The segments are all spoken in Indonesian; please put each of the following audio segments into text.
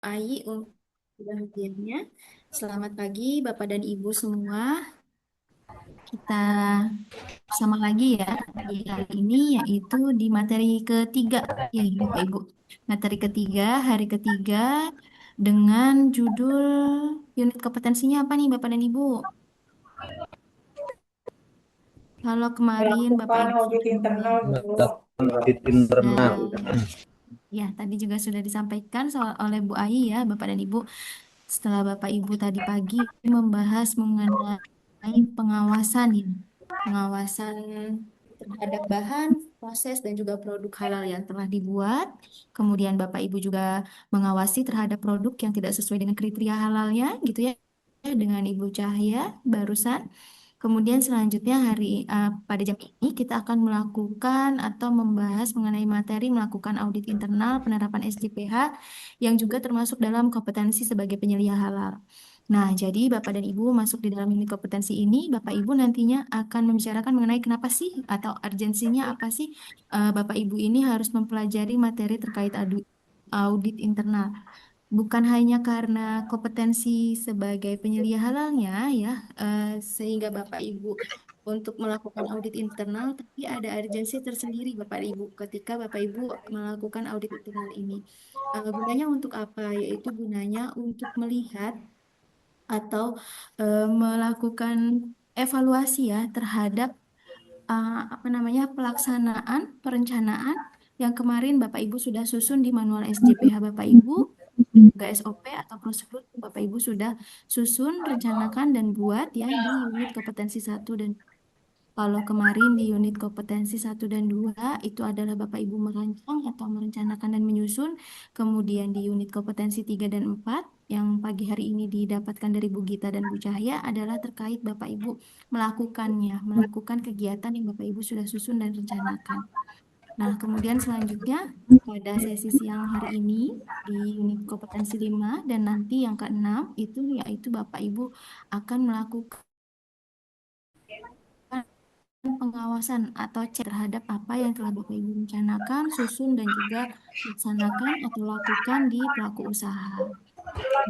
AI untuk hadirnya. Selamat pagi Bapak dan Ibu semua. Kita bersama lagi ya di hari ini yaitu di materi ketiga ya Bapak Ibu. Materi ketiga, hari ketiga dengan judul unit kompetensinya apa nih Bapak dan Ibu? Kalau kemarin Bapak Melakukan Ibu audit sudah internal, Bu. Melakukan audit internal. sudah ya tadi juga sudah disampaikan oleh Bu Ai ya Bapak dan Ibu. Setelah Bapak Ibu tadi pagi membahas mengenai pengawasan ini, pengawasan terhadap bahan, proses, dan juga produk halal yang telah dibuat. Kemudian Bapak Ibu juga mengawasi terhadap produk yang tidak sesuai dengan kriteria halalnya, gitu ya, dengan Ibu Cahya barusan. Kemudian selanjutnya pada jam ini kita akan melakukan atau membahas mengenai materi melakukan audit internal penerapan SJPH yang juga termasuk dalam kompetensi sebagai penyelia halal. Nah, jadi Bapak dan Ibu masuk di dalam unit kompetensi ini, Bapak Ibu nantinya akan membicarakan mengenai kenapa sih atau urgensinya apa sih Bapak Ibu ini harus mempelajari materi terkait audit internal. Bukan hanya karena kompetensi sebagai penyelia halalnya ya, sehingga Bapak Ibu untuk melakukan audit internal, tapi ada urgensi tersendiri Bapak Ibu ketika Bapak Ibu melakukan audit internal ini. Gunanya untuk apa? Yaitu gunanya untuk melihat atau melakukan evaluasi ya terhadap apa namanya pelaksanaan perencanaan yang kemarin Bapak Ibu sudah susun di manual SJPH Bapak Ibu, juga SOP atau prosedur Bapak Ibu sudah susun, rencanakan dan buat ya di unit kompetensi satu dan kalau kemarin di unit kompetensi satu dan 2 itu adalah Bapak Ibu merancang atau merencanakan dan menyusun. Kemudian di unit kompetensi 3 dan 4 yang pagi hari ini didapatkan dari Bu Gita dan Bu Cahya adalah terkait Bapak Ibu melakukannya, melakukan kegiatan yang Bapak Ibu sudah susun dan rencanakan. Nah, kemudian selanjutnya pada sesi siang hari ini di unit kompetensi 5 dan nanti yang keenam itu yaitu Bapak Ibu akan melakukan pengawasan atau cek terhadap apa yang telah Bapak Ibu rencanakan, susun, dan juga laksanakan atau lakukan di pelaku usaha.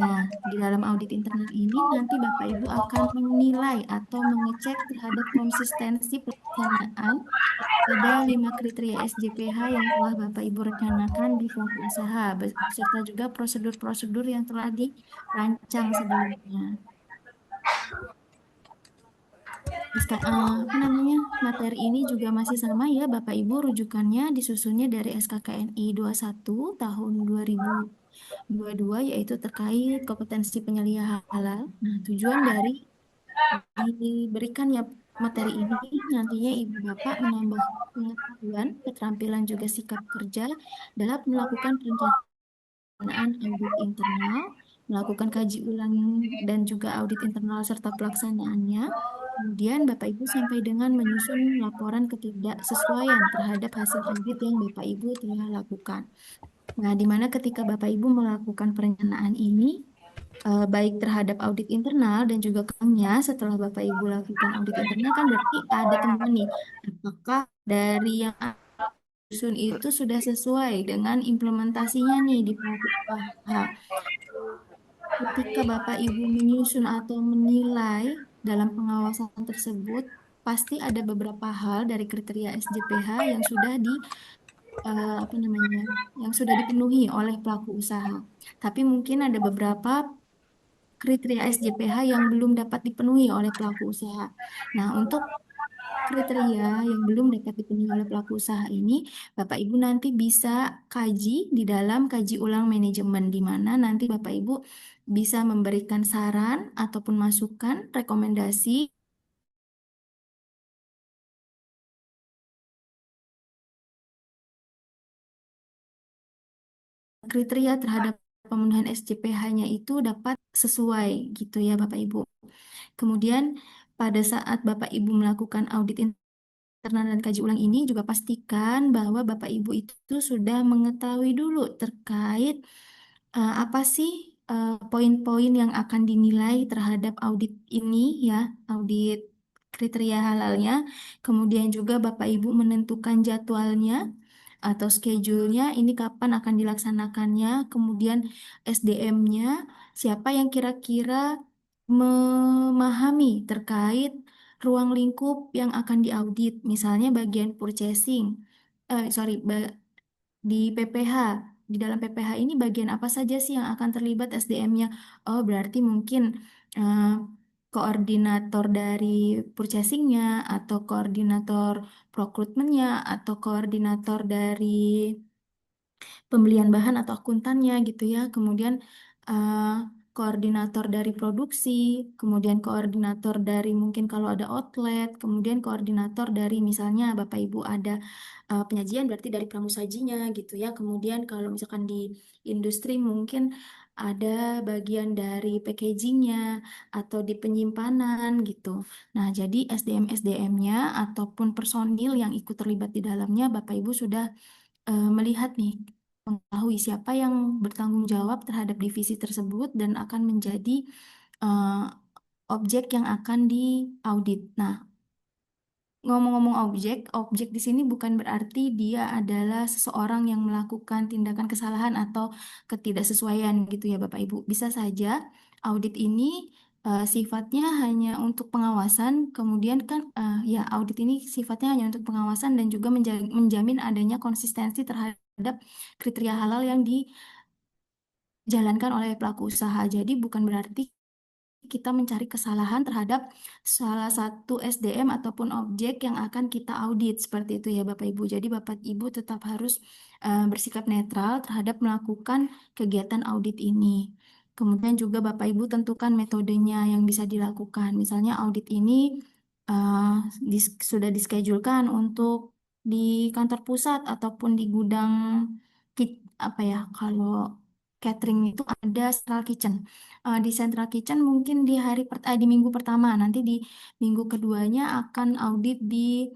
Nah, di dalam audit internal ini nanti Bapak Ibu akan menilai atau mengecek terhadap konsistensi pelaksanaan pada 5 kriteria SJPH yang telah Bapak Ibu rencanakan di pelaku usaha, beserta juga prosedur-prosedur yang telah dirancang sebelumnya. Apa namanya materi ini juga masih sama ya Bapak Ibu rujukannya disusunnya dari SKKNI 21 tahun 2022 yaitu terkait kompetensi penyelia halal. Nah, tujuan dari diberikan ya materi ini nantinya Ibu Bapak menambah pengetahuan, keterampilan juga sikap kerja dalam melakukan perencanaan audit internal, melakukan kaji ulang dan juga audit internal serta pelaksanaannya. Kemudian Bapak Ibu sampai dengan menyusun laporan ketidaksesuaian terhadap hasil audit yang Bapak Ibu telah lakukan. Nah, di mana ketika Bapak Ibu melakukan perencanaan ini, baik terhadap audit internal dan juga keuangannya, setelah Bapak Ibu lakukan audit internal kan berarti ada temuan nih, apakah dari yang susun itu sudah sesuai dengan implementasinya nih di pelaku usaha. Ketika Bapak Ibu menyusun atau menilai dalam pengawasan tersebut, pasti ada beberapa hal dari kriteria SJPH yang sudah apa namanya, yang sudah dipenuhi oleh pelaku usaha. Tapi mungkin ada beberapa kriteria SJPH yang belum dapat dipenuhi oleh pelaku usaha. Nah, untuk kriteria yang belum dapat dipenuhi oleh pelaku usaha ini, Bapak Ibu nanti bisa kaji di dalam kaji ulang manajemen, di mana nanti Bapak Ibu bisa memberikan saran ataupun masukan, rekomendasi kriteria terhadap pemenuhan SJPH-nya itu dapat sesuai gitu ya Bapak Ibu. Kemudian pada saat Bapak Ibu melakukan audit internal dan kaji ulang ini juga pastikan bahwa Bapak Ibu itu sudah mengetahui dulu terkait apa sih poin-poin yang akan dinilai terhadap audit ini ya, audit kriteria halalnya. Kemudian juga Bapak Ibu menentukan jadwalnya atau schedule-nya ini kapan akan dilaksanakannya, kemudian SDM-nya, siapa yang kira-kira memahami terkait ruang lingkup yang akan diaudit, misalnya bagian purchasing, sorry, di PPH. Di dalam PPH ini bagian apa saja sih yang akan terlibat SDM-nya? Oh, berarti mungkin eh, koordinator dari purchasing-nya, atau koordinator procurement-nya, atau koordinator dari pembelian bahan atau akuntannya gitu ya. Kemudian eh, koordinator dari produksi, kemudian koordinator dari mungkin kalau ada outlet, kemudian koordinator dari misalnya Bapak Ibu ada penyajian berarti dari pramusajinya gitu ya. Kemudian kalau misalkan di industri mungkin ada bagian dari packagingnya atau di penyimpanan gitu. Nah, jadi SDM-SDM-nya ataupun personil yang ikut terlibat di dalamnya Bapak Ibu sudah melihat nih, mengetahui siapa yang bertanggung jawab terhadap divisi tersebut dan akan menjadi eh, objek yang akan diaudit. Nah, ngomong-ngomong objek, objek di sini bukan berarti dia adalah seseorang yang melakukan tindakan kesalahan atau ketidaksesuaian gitu ya Bapak Ibu. Bisa saja audit ini sifatnya hanya untuk pengawasan, kemudian kan ya audit ini sifatnya hanya untuk pengawasan dan juga menjamin adanya konsistensi terhadap kriteria halal yang dijalankan oleh pelaku usaha. Jadi bukan berarti kita mencari kesalahan terhadap salah satu SDM ataupun objek yang akan kita audit seperti itu ya Bapak Ibu. Jadi Bapak Ibu tetap harus bersikap netral terhadap melakukan kegiatan audit ini. Kemudian juga Bapak Ibu tentukan metodenya yang bisa dilakukan. Misalnya audit ini uh, sudah dischedule-kan untuk di kantor pusat ataupun di gudang apa ya, kalau catering itu ada central kitchen. Di Central Kitchen mungkin di minggu pertama, nanti di minggu keduanya akan audit di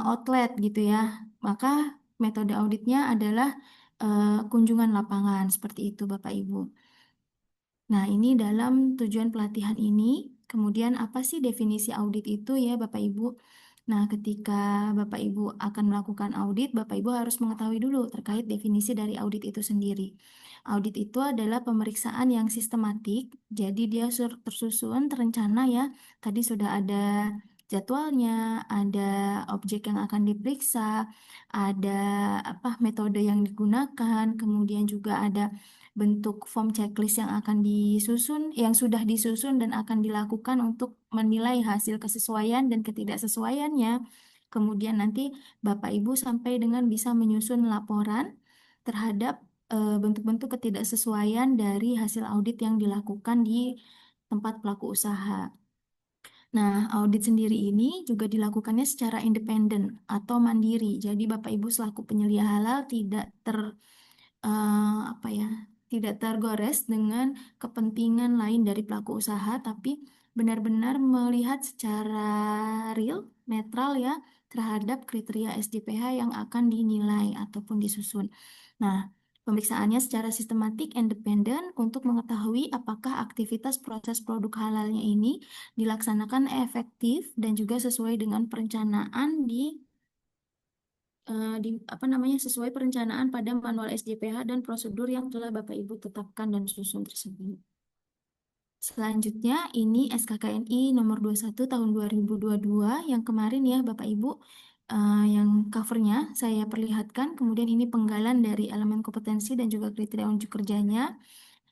outlet gitu ya. Maka metode auditnya adalah kunjungan lapangan seperti itu Bapak Ibu. Nah, ini dalam tujuan pelatihan ini, kemudian apa sih definisi audit itu ya Bapak Ibu? Nah, ketika Bapak Ibu akan melakukan audit, Bapak Ibu harus mengetahui dulu terkait definisi dari audit itu sendiri. Audit itu adalah pemeriksaan yang sistematik, jadi dia tersusun, terencana ya. Tadi sudah ada jadwalnya, ada objek yang akan diperiksa, ada apa metode yang digunakan, kemudian juga ada bentuk form checklist yang akan disusun, yang sudah disusun dan akan dilakukan untuk menilai hasil kesesuaian dan ketidaksesuaiannya. Kemudian nanti Bapak Ibu sampai dengan bisa menyusun laporan terhadap bentuk-bentuk ketidaksesuaian dari hasil audit yang dilakukan di tempat pelaku usaha. Nah, audit sendiri ini juga dilakukannya secara independen atau mandiri. Jadi Bapak Ibu selaku penyelia halal tidak apa ya, tidak tergores dengan kepentingan lain dari pelaku usaha, tapi benar-benar melihat secara real, netral ya, terhadap kriteria SDPH yang akan dinilai ataupun disusun. Nah, pemeriksaannya secara sistematik, independen untuk mengetahui apakah aktivitas proses produk halalnya ini dilaksanakan efektif dan juga sesuai dengan perencanaan apa namanya sesuai perencanaan pada manual SJPH dan prosedur yang telah Bapak Ibu tetapkan dan susun tersebut. Selanjutnya ini SKKNI nomor 21 tahun 2022 yang kemarin ya Bapak Ibu, yang covernya saya perlihatkan. Kemudian ini penggalan dari elemen kompetensi dan juga kriteria unjuk kerjanya,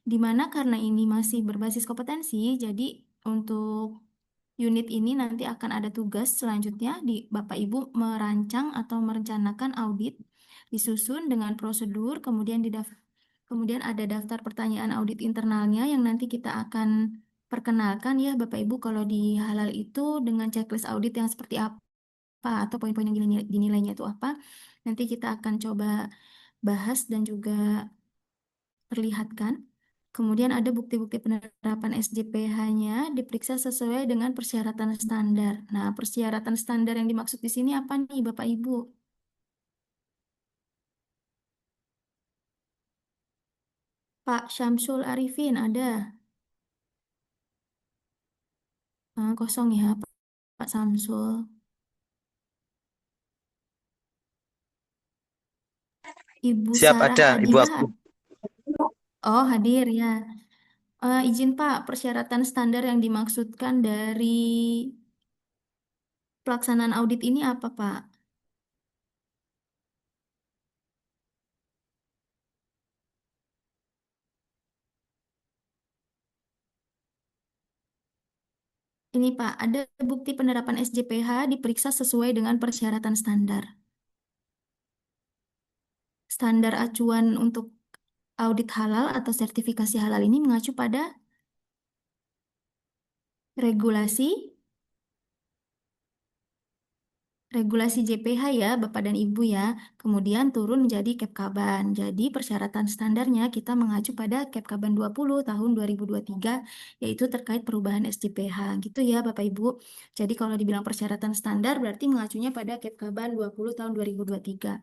di mana karena ini masih berbasis kompetensi, jadi untuk unit ini nanti akan ada tugas selanjutnya di Bapak Ibu merancang atau merencanakan audit, disusun dengan prosedur, kemudian ada daftar pertanyaan audit internalnya yang nanti kita akan perkenalkan ya Bapak Ibu kalau di halal itu dengan checklist audit yang seperti apa atau poin-poin yang dinilainya itu apa. Nanti kita akan coba bahas dan juga perlihatkan. Kemudian ada bukti-bukti penerapan SJPH-nya diperiksa sesuai dengan persyaratan standar. Nah, persyaratan standar yang dimaksud di sini apa nih, Bapak Ibu? Pak Syamsul Arifin ada? Kosong ya, Pak, Pak, Samsul. Ibu Siap Sarah ada, ibu Adilah. aku. Oh, hadir ya. Izin Pak, persyaratan standar yang dimaksudkan dari pelaksanaan audit ini apa Pak? Ini Pak, ada bukti penerapan SJPH diperiksa sesuai dengan persyaratan standar. Standar acuan untuk audit halal atau sertifikasi halal ini mengacu pada regulasi regulasi JPH ya, Bapak dan Ibu ya. Kemudian turun menjadi Kepkaban. Jadi persyaratan standarnya kita mengacu pada Kepkaban 20 tahun 2023 yaitu terkait perubahan SJPH. Gitu ya Bapak Ibu. Jadi kalau dibilang persyaratan standar berarti mengacunya pada Kepkaban 20 tahun 2023.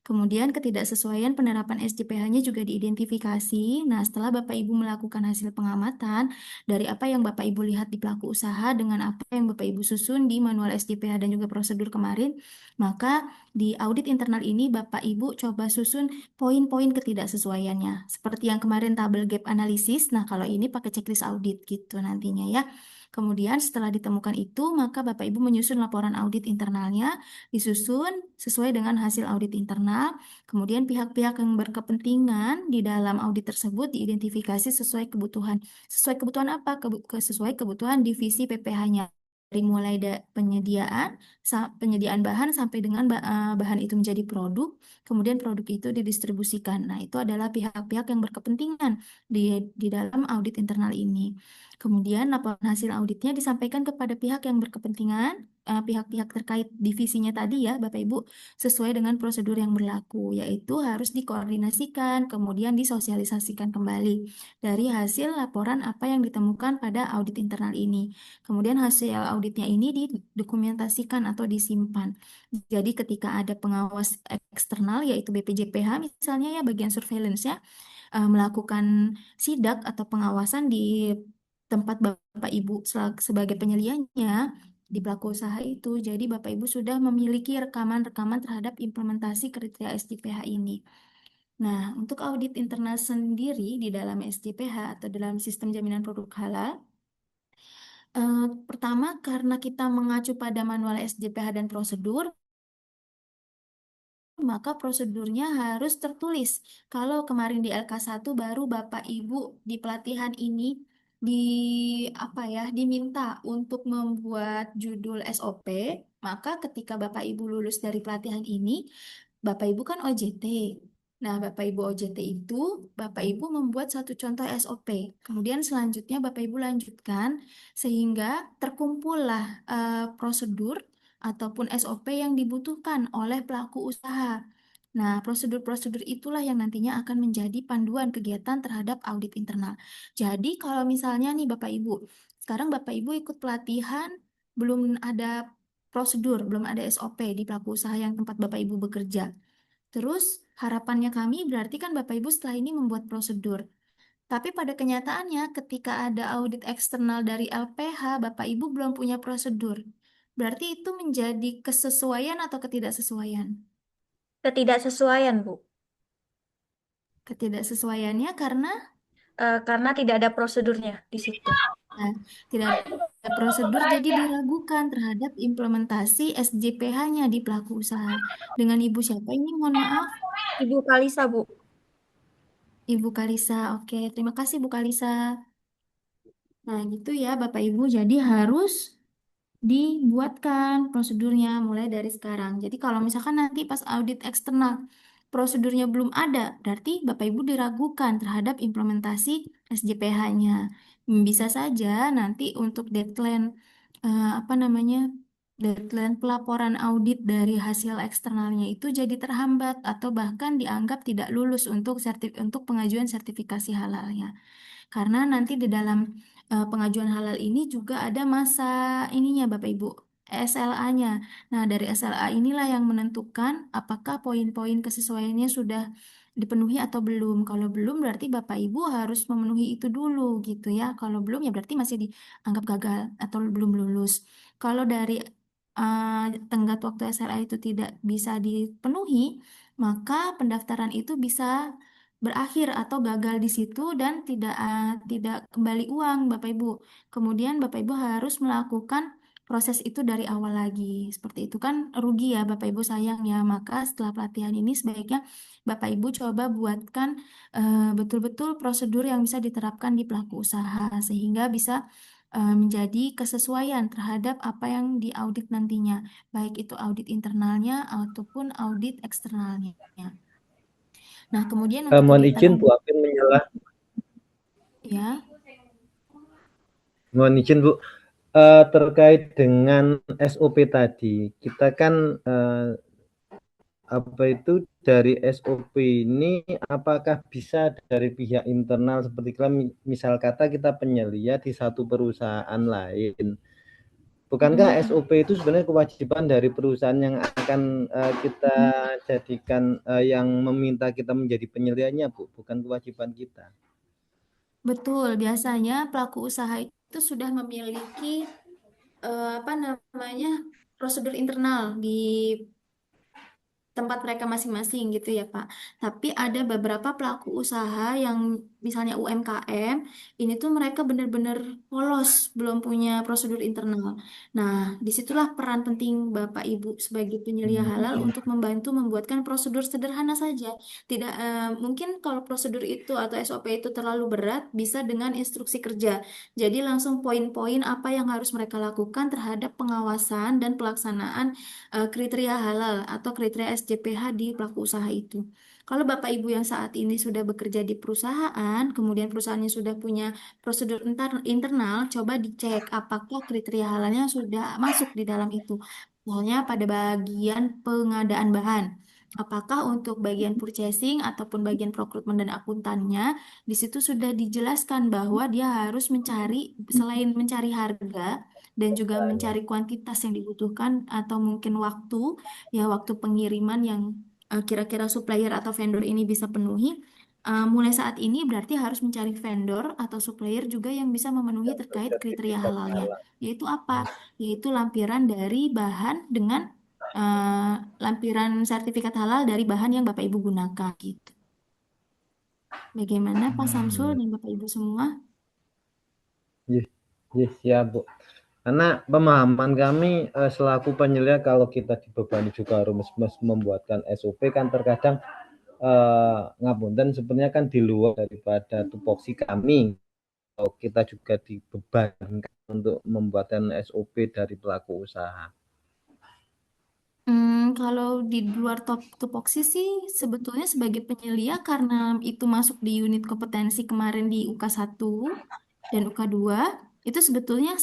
Kemudian ketidaksesuaian penerapan SJPH-nya juga diidentifikasi. Nah, setelah Bapak Ibu melakukan hasil pengamatan dari apa yang Bapak Ibu lihat di pelaku usaha dengan apa yang Bapak Ibu susun di manual SJPH dan juga prosedur kemarin, maka di audit internal ini Bapak Ibu coba susun poin-poin ketidaksesuaiannya. Seperti yang kemarin tabel gap analisis, nah kalau ini pakai checklist audit gitu nantinya ya. Kemudian setelah ditemukan itu, maka Bapak Ibu menyusun laporan audit internalnya, disusun sesuai dengan hasil audit internal. Kemudian pihak-pihak yang berkepentingan di dalam audit tersebut diidentifikasi sesuai kebutuhan. Sesuai kebutuhan apa? Sesuai kebutuhan divisi PPH-nya. Dari mulai penyediaan, penyediaan bahan sampai dengan bahan itu menjadi produk, kemudian produk itu didistribusikan. Nah, itu adalah pihak-pihak yang berkepentingan di dalam audit internal ini. Kemudian laporan hasil auditnya disampaikan kepada pihak yang berkepentingan, pihak-pihak terkait divisinya tadi ya, Bapak Ibu, sesuai dengan prosedur yang berlaku, yaitu harus dikoordinasikan, kemudian disosialisasikan kembali dari hasil laporan apa yang ditemukan pada audit internal ini. Kemudian hasil auditnya ini didokumentasikan atau disimpan. Jadi ketika ada pengawas eksternal yaitu BPJPH misalnya ya bagian surveillance-nya melakukan sidak atau pengawasan di tempat Bapak Ibu sebagai penyelianya di pelaku usaha itu. Jadi Bapak Ibu sudah memiliki rekaman-rekaman terhadap implementasi kriteria SJPH ini. Nah, untuk audit internal sendiri di dalam SJPH atau dalam sistem jaminan produk halal, pertama karena kita mengacu pada manual SJPH dan prosedur, maka prosedurnya harus tertulis. Kalau kemarin di LK1 baru Bapak Ibu di pelatihan ini di apa ya diminta untuk membuat judul SOP, maka ketika Bapak Ibu lulus dari pelatihan ini, Bapak Ibu kan OJT. Nah, Bapak Ibu OJT itu, Bapak Ibu membuat satu contoh SOP. Kemudian selanjutnya Bapak Ibu lanjutkan sehingga terkumpullah prosedur ataupun SOP yang dibutuhkan oleh pelaku usaha. Nah, prosedur-prosedur itulah yang nantinya akan menjadi panduan kegiatan terhadap audit internal. Jadi, kalau misalnya nih Bapak Ibu, sekarang Bapak Ibu ikut pelatihan, belum ada prosedur, belum ada SOP di pelaku usaha yang tempat Bapak Ibu bekerja. Terus, harapannya kami berarti kan Bapak Ibu setelah ini membuat prosedur. Tapi pada kenyataannya, ketika ada audit eksternal dari LPH, Bapak Ibu belum punya prosedur. Berarti itu menjadi kesesuaian atau ketidaksesuaian? Ketidaksesuaian, Bu. Ketidaksesuaiannya karena Karena tidak ada prosedurnya di situ. nah, tidak ada prosedur, jadi diragukan terhadap implementasi SJPH-nya di pelaku usaha. Dengan Ibu siapa ini? Mohon maaf. Ibu Kalisa, Bu. Ibu Kalisa. Oke, terima kasih Bu Kalisa. Nah, gitu ya Bapak Ibu. Jadi harus dibuatkan prosedurnya mulai dari sekarang. Jadi kalau misalkan nanti pas audit eksternal prosedurnya belum ada, berarti Bapak Ibu diragukan terhadap implementasi SJPH-nya. Bisa saja nanti untuk deadline apa namanya? Deadline pelaporan audit dari hasil eksternalnya itu jadi terhambat atau bahkan dianggap tidak lulus untuk untuk pengajuan sertifikasi halalnya. Karena nanti di dalam pengajuan halal ini juga ada masa ininya Bapak Ibu, SLA-nya. Nah, dari SLA inilah yang menentukan apakah poin-poin kesesuaiannya sudah dipenuhi atau belum. Kalau belum berarti Bapak Ibu harus memenuhi itu dulu gitu ya. Kalau belum ya berarti masih dianggap gagal atau belum lulus. Kalau dari tenggat waktu SLA itu tidak bisa dipenuhi, maka pendaftaran itu bisa berakhir atau gagal di situ dan tidak kembali uang Bapak Ibu. Kemudian Bapak Ibu harus melakukan proses itu dari awal lagi. Seperti itu kan rugi ya Bapak Ibu sayang ya. Maka setelah pelatihan ini sebaiknya Bapak Ibu coba buatkan betul-betul prosedur yang bisa diterapkan di pelaku usaha sehingga bisa menjadi kesesuaian terhadap apa yang diaudit nantinya, baik itu audit internalnya ataupun audit eksternalnya. Nah, kemudian untuk Mohon kegiatan izin Bu audit, Apin menyela. ya, Mohon izin Bu, terkait dengan SOP tadi, kita kan apa itu dari SOP ini apakah bisa dari pihak internal seperti misal kata kita penyelia di satu perusahaan lain. Bukankah mm, SOP itu sebenarnya kewajiban dari perusahaan yang akan kita jadikan yang meminta kita menjadi penyelianya, Bu, bukan kewajiban kita. betul. Biasanya pelaku usaha itu sudah memiliki apa namanya prosedur internal di tempat mereka masing-masing gitu ya Pak. Tapi ada beberapa pelaku usaha yang misalnya UMKM, ini tuh mereka benar-benar polos, belum punya prosedur internal. Nah, disitulah peran penting Bapak Ibu sebagai penyelia halal untuk membantu membuatkan prosedur sederhana saja. Tidak mungkin kalau prosedur itu atau SOP itu terlalu berat, bisa dengan instruksi kerja. Jadi langsung poin-poin apa yang harus mereka lakukan terhadap pengawasan dan pelaksanaan kriteria halal atau kriteria SJPH di pelaku usaha itu. Kalau Bapak Ibu yang saat ini sudah bekerja di perusahaan, kemudian perusahaannya sudah punya prosedur internal, coba dicek apakah kriteria halalnya sudah masuk di dalam itu. Misalnya pada bagian pengadaan bahan. Apakah untuk bagian purchasing ataupun bagian procurement dan akuntannya, di situ sudah dijelaskan bahwa dia harus mencari, selain mencari harga, dan juga mencari kuantitas yang dibutuhkan atau mungkin waktu, ya waktu pengiriman yang kira-kira supplier atau vendor ini bisa penuhi. Mulai saat ini berarti harus mencari vendor atau supplier juga yang bisa memenuhi terkait kriteria halalnya. Yaitu apa? Yaitu lampiran dari bahan dengan eh, lampiran sertifikat halal dari bahan yang Bapak Ibu gunakan gitu. Bagaimana Pak Samsul dan Bapak Ibu semua? Yes, yes, ya Bu. Karena pemahaman kami selaku penyelia kalau kita dibebani juga harus membuatkan SOP kan terkadang ngapunten sebenarnya kan di luar daripada tupoksi kami. Kalau kita juga dibebankan untuk membuatkan SOP dari pelaku usaha. Kalau di luar tupoksi sih sebetulnya sebagai penyelia karena itu masuk di unit kompetensi kemarin di UK 1 dan UK 2 itu sebetulnya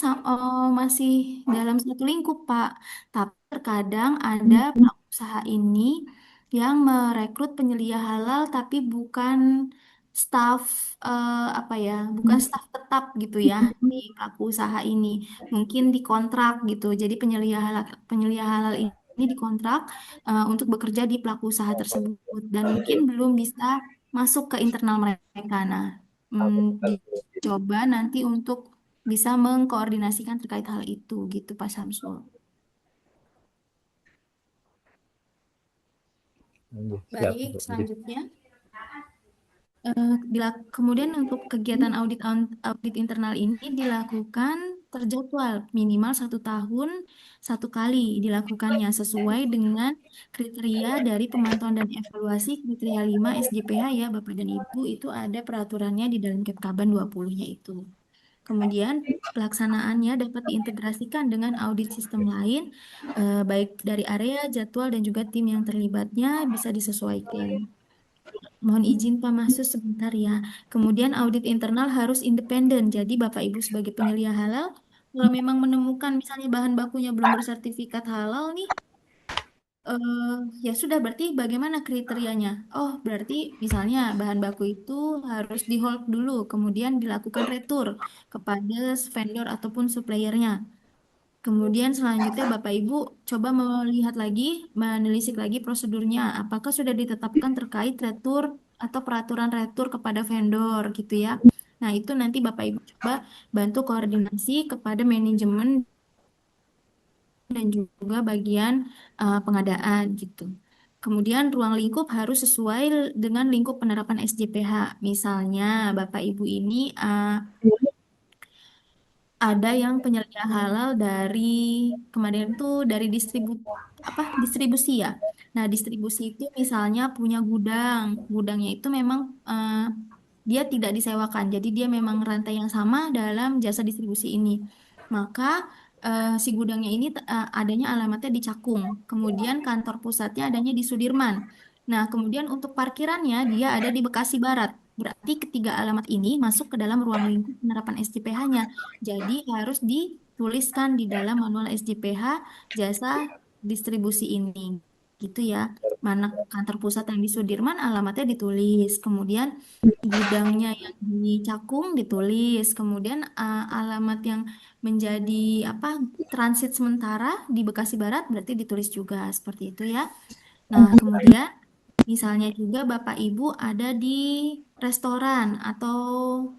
masih dalam satu lingkup Pak. Tapi terkadang ada pelaku usaha ini yang merekrut penyelia halal tapi bukan staf apa ya, bukan staf tetap gitu ya di pelaku usaha ini. Mungkin dikontrak gitu. Jadi penyelia halal ini dikontrak untuk bekerja di pelaku usaha tersebut dan mungkin belum bisa masuk ke internal mereka. Nah, dicoba nanti untuk bisa mengkoordinasikan terkait hal itu gitu Pak Samsul. Siap, Baik, Bu. selanjutnya. Kemudian untuk kegiatan audit internal ini dilakukan terjadwal minimal 1 tahun 1 kali dilakukannya sesuai dengan kriteria dari pemantauan dan evaluasi kriteria 5 SJPH ya Bapak dan Ibu itu ada peraturannya di dalam Kepkaban 20-nya itu. Kemudian pelaksanaannya dapat diintegrasikan dengan audit sistem lain baik dari area, jadwal dan juga tim yang terlibatnya bisa disesuaikan. Mohon izin Pak Mahsus sebentar ya. Kemudian audit internal harus independen. Jadi Bapak Ibu sebagai penyelia halal, kalau memang menemukan misalnya bahan bakunya belum bersertifikat halal nih, eh, ya sudah berarti bagaimana kriterianya? Oh, berarti misalnya bahan baku itu harus di hold dulu, kemudian dilakukan retur kepada vendor ataupun suppliernya. Kemudian selanjutnya Bapak Ibu coba melihat lagi, menelisik lagi prosedurnya. Apakah sudah ditetapkan terkait retur atau peraturan retur kepada vendor gitu ya. Nah itu nanti Bapak Ibu coba bantu koordinasi kepada manajemen dan juga bagian pengadaan gitu. Kemudian ruang lingkup harus sesuai dengan lingkup penerapan SJPH. Misalnya Bapak Ibu ini ada yang penyelia halal dari kemarin tuh dari distribusi ya. Nah, distribusi itu misalnya punya gudang. Gudangnya itu memang dia tidak disewakan. Jadi dia memang rantai yang sama dalam jasa distribusi ini. Maka si gudangnya ini adanya alamatnya di Cakung. Kemudian kantor pusatnya adanya di Sudirman. Nah, kemudian untuk parkirannya dia ada di Bekasi Barat. Berarti ketiga alamat ini masuk ke dalam ruang lingkup penerapan SJPH-nya. Jadi harus dituliskan di dalam manual SJPH jasa distribusi ini. Gitu ya. Mana kantor pusat yang di Sudirman alamatnya ditulis. Kemudian gudangnya yang di Cakung ditulis. Kemudian alamat yang menjadi apa transit sementara di Bekasi Barat berarti ditulis juga seperti itu ya. Nah, kemudian misalnya juga Bapak Ibu ada di restoran atau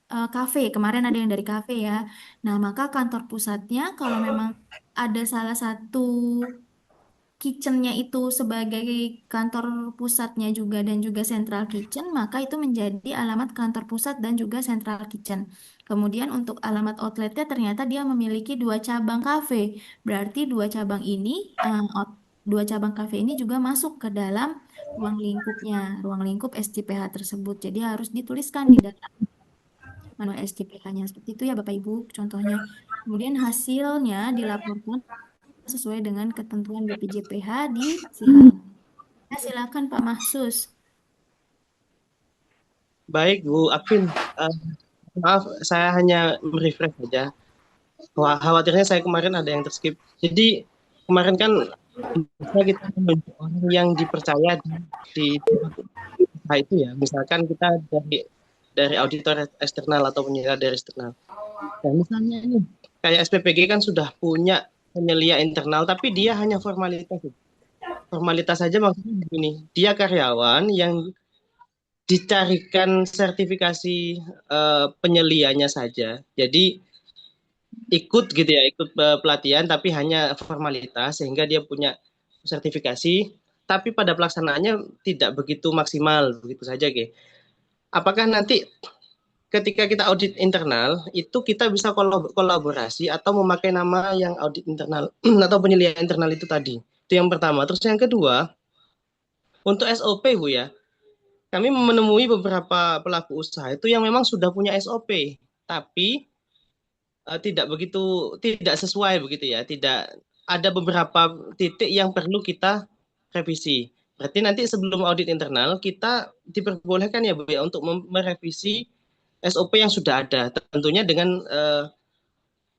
kafe, kemarin ada yang dari kafe ya. Nah, maka kantor pusatnya kalau memang ada salah satu kitchennya itu sebagai kantor pusatnya juga dan juga central kitchen, maka itu menjadi alamat kantor pusat dan juga central kitchen. Kemudian untuk alamat outletnya ternyata dia memiliki dua cabang kafe. Berarti dua cabang kafe ini juga masuk ke dalam ruang lingkupnya, ruang lingkup SJPH tersebut. Jadi harus dituliskan di dalam manual SJPH-nya. Seperti itu ya Bapak Ibu contohnya. Kemudian hasilnya dilaporkan sesuai dengan ketentuan BPJPH di SIHAL. Ya, silakan Pak Mahsus. Baik, Bu Apin. Eh, Maaf, saya hanya merefresh saja. Wah, khawatirnya saya kemarin ada yang terskip. Jadi kemarin kan kita menunjuk orang yang dipercaya di usaha itu ya. Misalkan kita dari auditor eksternal atau penyelia dari eksternal. Nah, misalnya ini kayak SPPG kan sudah punya penyelia internal, tapi dia hanya formalitas. Formalitas saja maksudnya begini. Dia karyawan yang dicarikan sertifikasi penyelianya saja. Jadi ikut gitu ya, ikut pelatihan tapi hanya formalitas sehingga dia punya sertifikasi, tapi pada pelaksanaannya tidak begitu maksimal begitu saja, Ge. Apakah nanti ketika kita audit internal itu kita bisa kolaborasi atau memakai nama yang audit internal atau penilaian internal itu tadi? Itu yang pertama. Terus yang kedua, untuk SOP Bu ya, kami menemui beberapa pelaku usaha itu yang memang sudah punya SOP, tapi tidak sesuai begitu ya, tidak ada beberapa titik yang perlu kita revisi. Berarti nanti sebelum audit internal kita diperbolehkan ya Bu ya untuk merevisi SOP yang sudah ada, tentunya dengan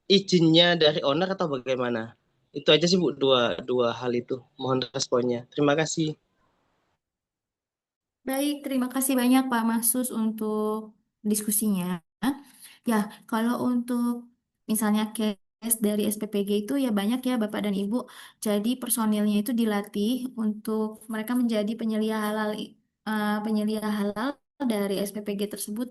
izinnya dari owner atau bagaimana. Itu aja sih Bu, dua hal itu. Mohon responnya. Terima kasih. Baik, terima kasih banyak Pak Mahsus untuk diskusinya. Ya, kalau untuk misalnya case dari SPPG itu ya banyak ya Bapak dan Ibu. Jadi personilnya itu dilatih untuk mereka menjadi penyelia halal dari SPPG tersebut,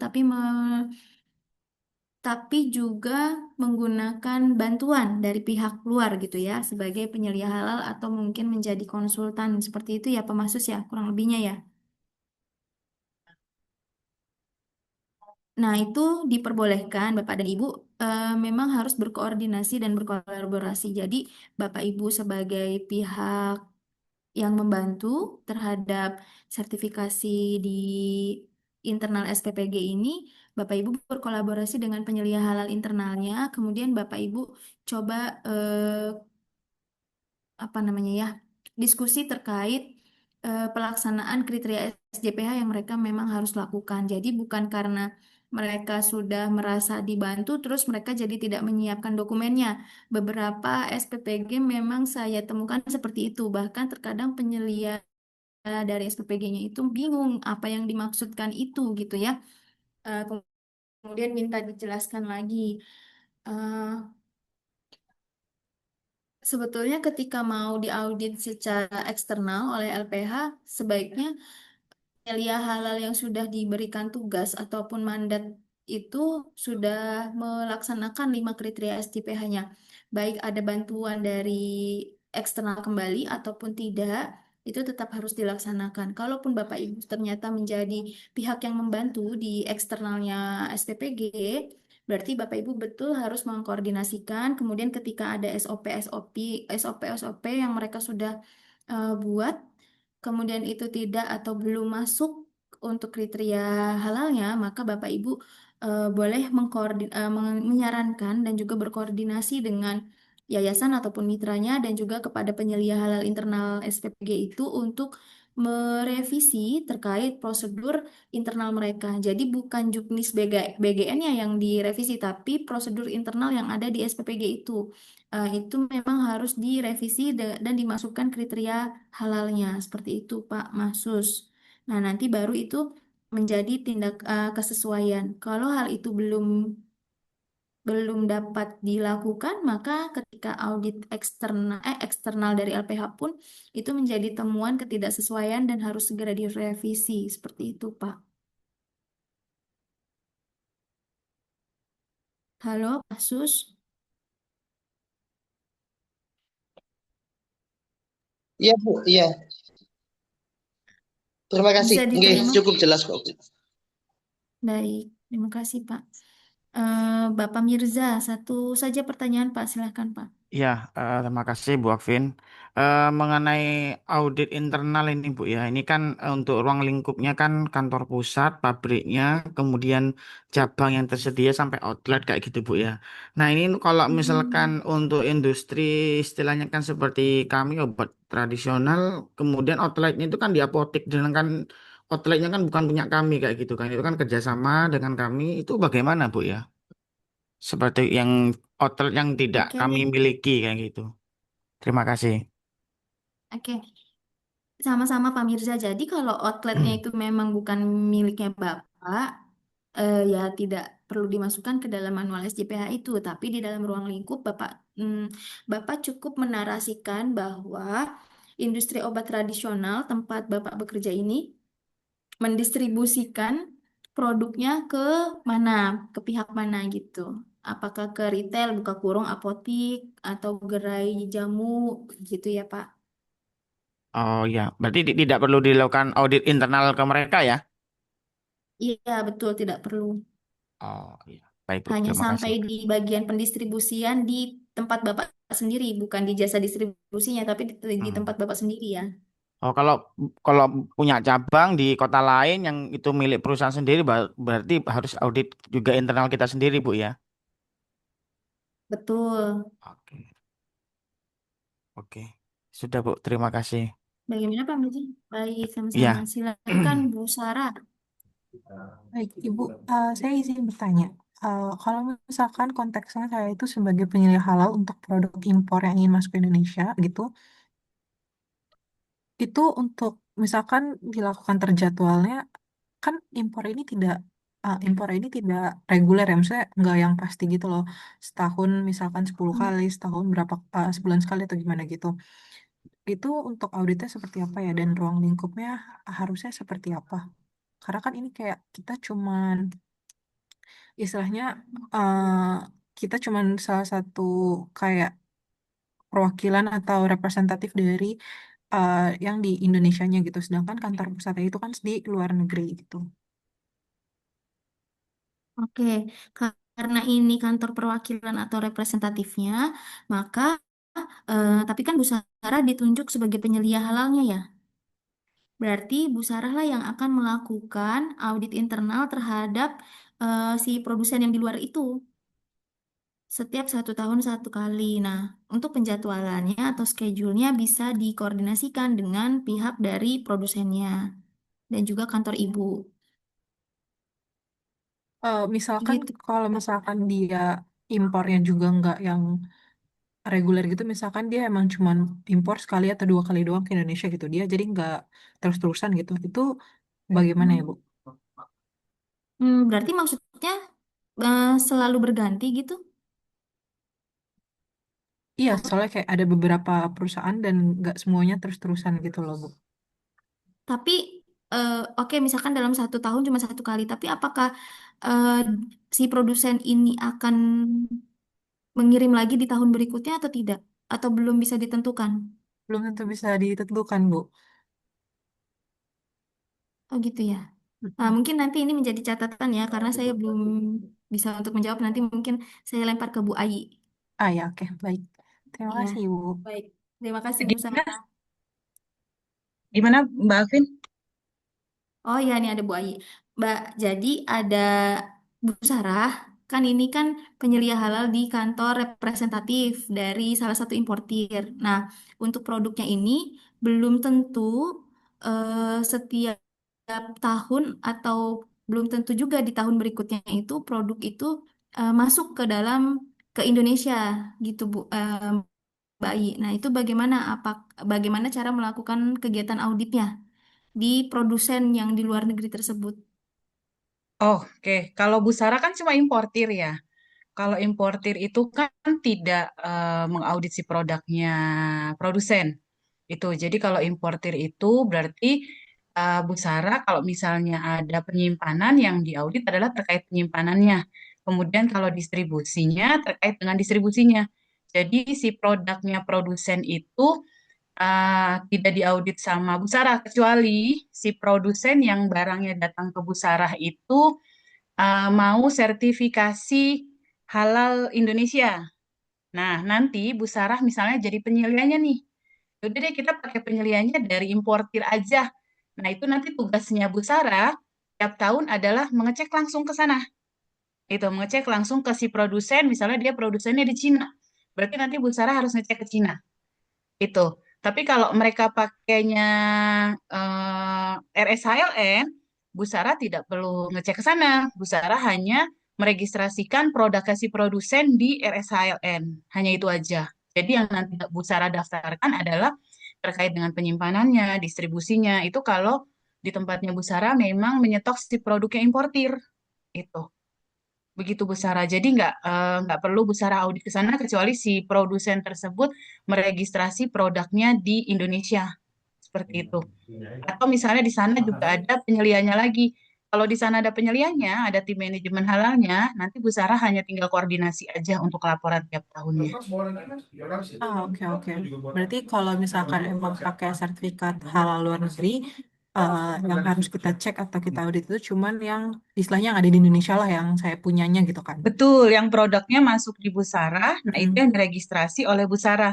tapi juga menggunakan bantuan dari pihak luar gitu ya sebagai penyelia halal atau mungkin menjadi konsultan seperti itu ya Pak Mahsus ya kurang lebihnya ya. Nah, itu diperbolehkan Bapak dan Ibu memang harus berkoordinasi dan berkolaborasi. Jadi, Bapak Ibu sebagai pihak yang membantu terhadap sertifikasi di internal SPPG ini, Bapak Ibu berkolaborasi dengan penyelia halal internalnya. Kemudian Bapak Ibu coba apa namanya ya diskusi terkait pelaksanaan kriteria SJPH yang mereka memang harus lakukan. Jadi bukan karena mereka sudah merasa dibantu terus mereka jadi tidak menyiapkan dokumennya. Beberapa SPPG memang saya temukan seperti itu. Bahkan terkadang penyelia dari SPPG-nya itu bingung apa yang dimaksudkan itu gitu ya. Eh, Kemudian minta dijelaskan lagi. Eh, Sebetulnya ketika mau diaudit secara eksternal oleh LPH, sebaiknya penyelia halal yang sudah diberikan tugas ataupun mandat itu sudah melaksanakan 5 kriteria STPH-nya. Baik ada bantuan dari eksternal kembali ataupun tidak, itu tetap harus dilaksanakan. Kalaupun Bapak Ibu ternyata menjadi pihak yang membantu di eksternalnya SPPG, berarti Bapak Ibu betul harus mengkoordinasikan. Kemudian ketika ada SOP yang mereka sudah buat, kemudian itu tidak atau belum masuk untuk kriteria halalnya, maka Bapak Ibu boleh menyarankan dan juga berkoordinasi dengan yayasan ataupun mitranya dan juga kepada penyelia halal internal SPPG itu untuk merevisi terkait prosedur internal mereka. Jadi bukan juknis BGN-nya yang direvisi, tapi prosedur internal yang ada di SPPG itu. Itu memang harus direvisi dan dimasukkan kriteria halalnya. Seperti itu, Pak Mahsus. Nah, nanti baru itu menjadi tindak kesesuaian. Kalau hal itu belum dapat dilakukan, maka ketika audit eksternal dari LPH pun itu menjadi temuan ketidaksesuaian dan harus segera direvisi. Seperti itu, Pak. Halo, Pak Sus. Iya Bu, iya. Terima kasih. Bisa Oke, diterima? cukup jelas kok. Baik, terima kasih, Pak. Bapak Mirza, satu saja pertanyaan, Pak. Silahkan, Pak. Ya, terima kasih Bu Akvin. Mengenai audit internal ini Bu ya, ini kan untuk ruang lingkupnya kan kantor pusat, pabriknya, kemudian cabang yang tersedia sampai outlet kayak gitu Bu ya. Nah ini kalau misalkan Hmm. untuk industri istilahnya kan seperti kami obat tradisional, kemudian outletnya itu kan di apotek, dan kan outletnya kan bukan punya kami kayak gitu kan, itu kan kerjasama dengan kami, itu bagaimana Bu ya? Seperti yang outlet yang tidak Oke, kami miliki kayak gitu. Terima kasih. oke. Sama-sama Pak Mirza. Jadi kalau outletnya itu memang bukan miliknya Bapak, ya tidak perlu dimasukkan ke dalam manual SJPH itu. Tapi di dalam ruang lingkup Bapak cukup menarasikan bahwa industri obat tradisional tempat Bapak bekerja ini mendistribusikan produknya ke mana, ke pihak mana gitu. Apakah ke retail, buka kurung, apotik, atau gerai jamu gitu ya Pak? Oh ya, berarti tidak perlu dilakukan audit internal ke mereka ya? Iya, betul, tidak perlu. Oh iya, baik Bu, Hanya terima sampai kasih. di bagian pendistribusian di tempat Bapak sendiri, bukan di jasa distribusinya, tapi di Hmm. tempat Bapak sendiri ya. Oh kalau punya cabang di kota lain yang itu milik perusahaan sendiri, berarti harus audit juga internal kita sendiri Bu ya? Betul. Oke, oke. Sudah Bu, terima kasih. Bagaimana Pak Mirza? Baik, sama-sama. Iya. Silakan Bu Sarah. Baik, Ibu, saya izin bertanya. Kalau misalkan konteksnya saya itu sebagai penyelia halal untuk produk impor yang ingin masuk ke Indonesia, gitu, itu untuk misalkan dilakukan terjadwalnya, kan impor ini tidak reguler ya, maksudnya nggak yang pasti gitu loh. Setahun misalkan 10 kali, setahun sebulan sekali atau gimana gitu. Itu untuk auditnya seperti apa ya, dan ruang lingkupnya harusnya seperti apa? Karena kan ini kayak kita cuman istilahnya eh kita cuman salah satu kayak perwakilan atau representatif dari yang di Indonesianya gitu. Sedangkan kantor pusatnya itu kan di luar negeri gitu. Oke, karena ini kantor perwakilan atau representatifnya, maka tapi kan Bu Sarah ditunjuk sebagai penyelia halalnya ya. Berarti Bu Sarah lah yang akan melakukan audit internal terhadap si produsen yang di luar itu setiap 1 tahun 1 kali. Nah, untuk penjadwalannya atau schedule-nya bisa dikoordinasikan dengan pihak dari produsennya dan juga kantor ibu. Misalkan Gitu. kalau misalkan dia impornya juga nggak yang reguler gitu, misalkan dia emang cuman impor sekali atau 2 kali doang ke Indonesia gitu, dia jadi nggak terus-terusan gitu. Itu bagaimana ya, Bu? Berarti maksudnya selalu berganti gitu. Iya, soalnya kayak ada beberapa perusahaan dan nggak semuanya terus-terusan gitu loh, Bu. Tapi oke misalkan dalam 1 tahun cuma 1 kali. Tapi apakah eh, si produsen ini akan mengirim lagi di tahun berikutnya atau tidak? Atau belum bisa ditentukan? Belum tentu bisa ditentukan, Bu. Oh gitu ya. Nah, mungkin nanti ini menjadi catatan ya, karena saya belum bisa untuk menjawab. Nanti mungkin saya lempar ke Bu Ayi. Ah ya, oke, baik. Terima Iya, kasih, Bu. baik. Terima kasih Bu Gimana, Sarah. gimana Mbak Alvin? Oh ya, ini ada Bu Ayi. Mbak, jadi ada Bu Sarah, kan ini kan penyelia halal di kantor representatif dari salah satu importir. Nah, untuk produknya ini belum tentu setiap tahun atau belum tentu juga di tahun berikutnya itu produk itu masuk ke dalam ke Indonesia gitu Bu Mbak Ayi. Nah, itu bagaimana cara melakukan kegiatan auditnya di produsen yang di luar negeri tersebut. Oh, oke. Kalau Bu Sarah kan cuma importir ya. Kalau importir itu kan tidak mengaudit si produknya produsen. Itu. Jadi kalau importir itu berarti Bu Sarah kalau misalnya ada penyimpanan yang diaudit adalah terkait penyimpanannya. Kemudian kalau distribusinya terkait dengan distribusinya. Jadi si produknya produsen itu tidak diaudit sama Bu Sarah kecuali si produsen yang barangnya datang ke Bu Sarah itu mau sertifikasi halal Indonesia. Nah, nanti Bu Sarah misalnya jadi penyeliannya nih. Udah deh kita pakai penyeliannya dari importir aja. Nah, itu nanti tugasnya Bu Sarah tiap tahun adalah mengecek langsung ke sana. Itu mengecek langsung ke si produsen, misalnya dia produsennya di Cina. Berarti nanti Bu Sarah harus ngecek ke Cina. Itu. Tapi kalau mereka pakainya RSHLN, Bu Sarah tidak perlu ngecek ke sana. Bu Sarah hanya meregistrasikan produk kasih produsen di RSHLN. Hanya itu aja. Jadi yang nanti Bu Sarah daftarkan adalah terkait dengan penyimpanannya, distribusinya. Itu kalau di tempatnya Bu Sarah memang menyetok si produknya importir. Itu. Begitu Bu Sarah. Jadi nggak perlu Bu Sarah audit ke sana kecuali si produsen tersebut meregistrasi produknya di Indonesia. Seperti itu. Atau misalnya di sana juga ada penyeliannya lagi. Kalau di sana ada penyeliannya, ada tim manajemen halalnya, nanti Bu Sarah hanya tinggal koordinasi aja untuk laporan tiap tahunnya. Ah, oke, oke. Berarti kalau misalkan emang pakai sertifikat halal luar negeri, yang harus kita cek atau kita audit itu cuman yang istilahnya yang ada di Indonesia lah yang saya punyanya gitu kan. Betul, yang produknya masuk di Bu Sarah, nah itu Mm-mm. yang diregistrasi oleh Bu Sarah.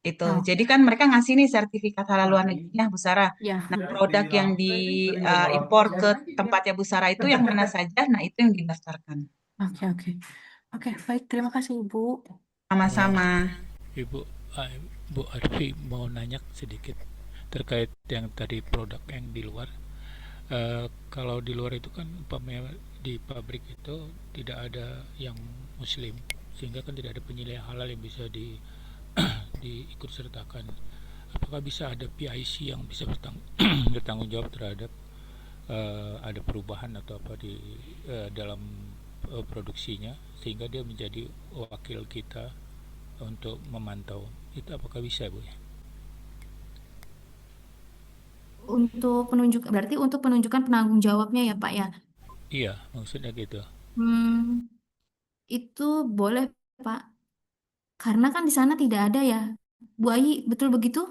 Itu. Oh, Jadi kan mereka ngasih nih sertifikat halal luar negerinya Bu Sarah. ya. Nah, produk yang diimpor ke tempatnya Bu Sarah itu yang mana saja, nah itu yang didaftarkan. Oke, oke. Oke, baik. Terima kasih, Ibu. Sama-sama. Ibu, Bu Arfi mau nanya sedikit terkait yang tadi produk yang di luar. Kalau di luar itu kan umpamanya di pabrik itu tidak ada yang muslim, sehingga kan tidak ada penilaian halal yang bisa diikut sertakan. Apakah bisa ada PIC yang bisa bertanggung jawab terhadap ada perubahan atau apa di dalam produksinya, sehingga dia menjadi wakil kita untuk memantau itu, apakah bisa Bu ya? Berarti untuk penunjukan penanggung jawabnya ya Pak ya. Iya, maksudnya gitu. Hmm, itu boleh Pak, karena kan di sana tidak ada ya. Bu Ayi, betul begitu?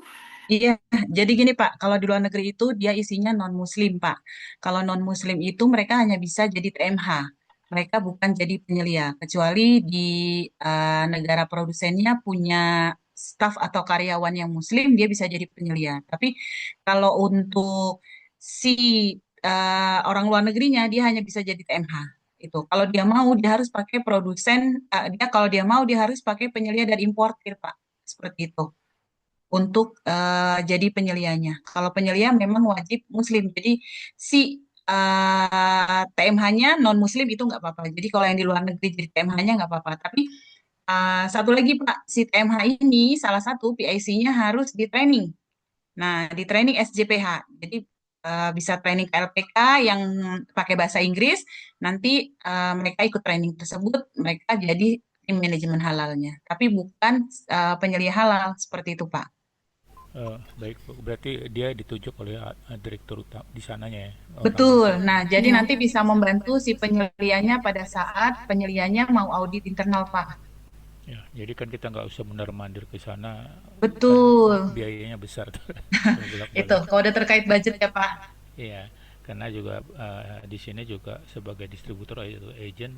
Iya, jadi gini Pak, kalau di luar negeri itu dia isinya non-muslim Pak. Kalau non-muslim itu mereka hanya bisa jadi TMH. Mereka bukan jadi penyelia, kecuali di negara produsennya punya staf atau karyawan yang muslim, dia bisa jadi penyelia. Tapi kalau untuk si orang luar negerinya, dia hanya bisa jadi TMH. Itu. Kalau dia mau, dia harus pakai produsen. Kalau dia mau, dia harus pakai penyelia dari importir Pak. Seperti itu untuk jadi penyelianya. Kalau penyelia memang wajib muslim. Jadi si TMH-nya non muslim itu nggak apa-apa. Jadi kalau yang di luar negeri jadi TMH-nya nggak apa-apa. Tapi satu lagi Pak, si TMH ini salah satu PIC-nya harus di training. Nah, di training SJPH. Jadi bisa training KLPK yang pakai bahasa Inggris. Nanti mereka ikut training tersebut, mereka jadi tim manajemen halalnya. Tapi bukan penyelia halal seperti itu Pak. Baik Bu, berarti dia ditunjuk oleh direktur di sananya ya, Betul. orangnya. Nah, jadi Ya. nanti bisa membantu si penyelianya pada saat penyelianya mau audit internal, Pak. Ya, jadi kan kita nggak usah mondar-mandir ke sana, kan Betul. biayanya besar tuh. Itu, Bolak-balik. kalau udah terkait budget ya, Pak. Iya. karena juga di sini juga sebagai distributor atau agent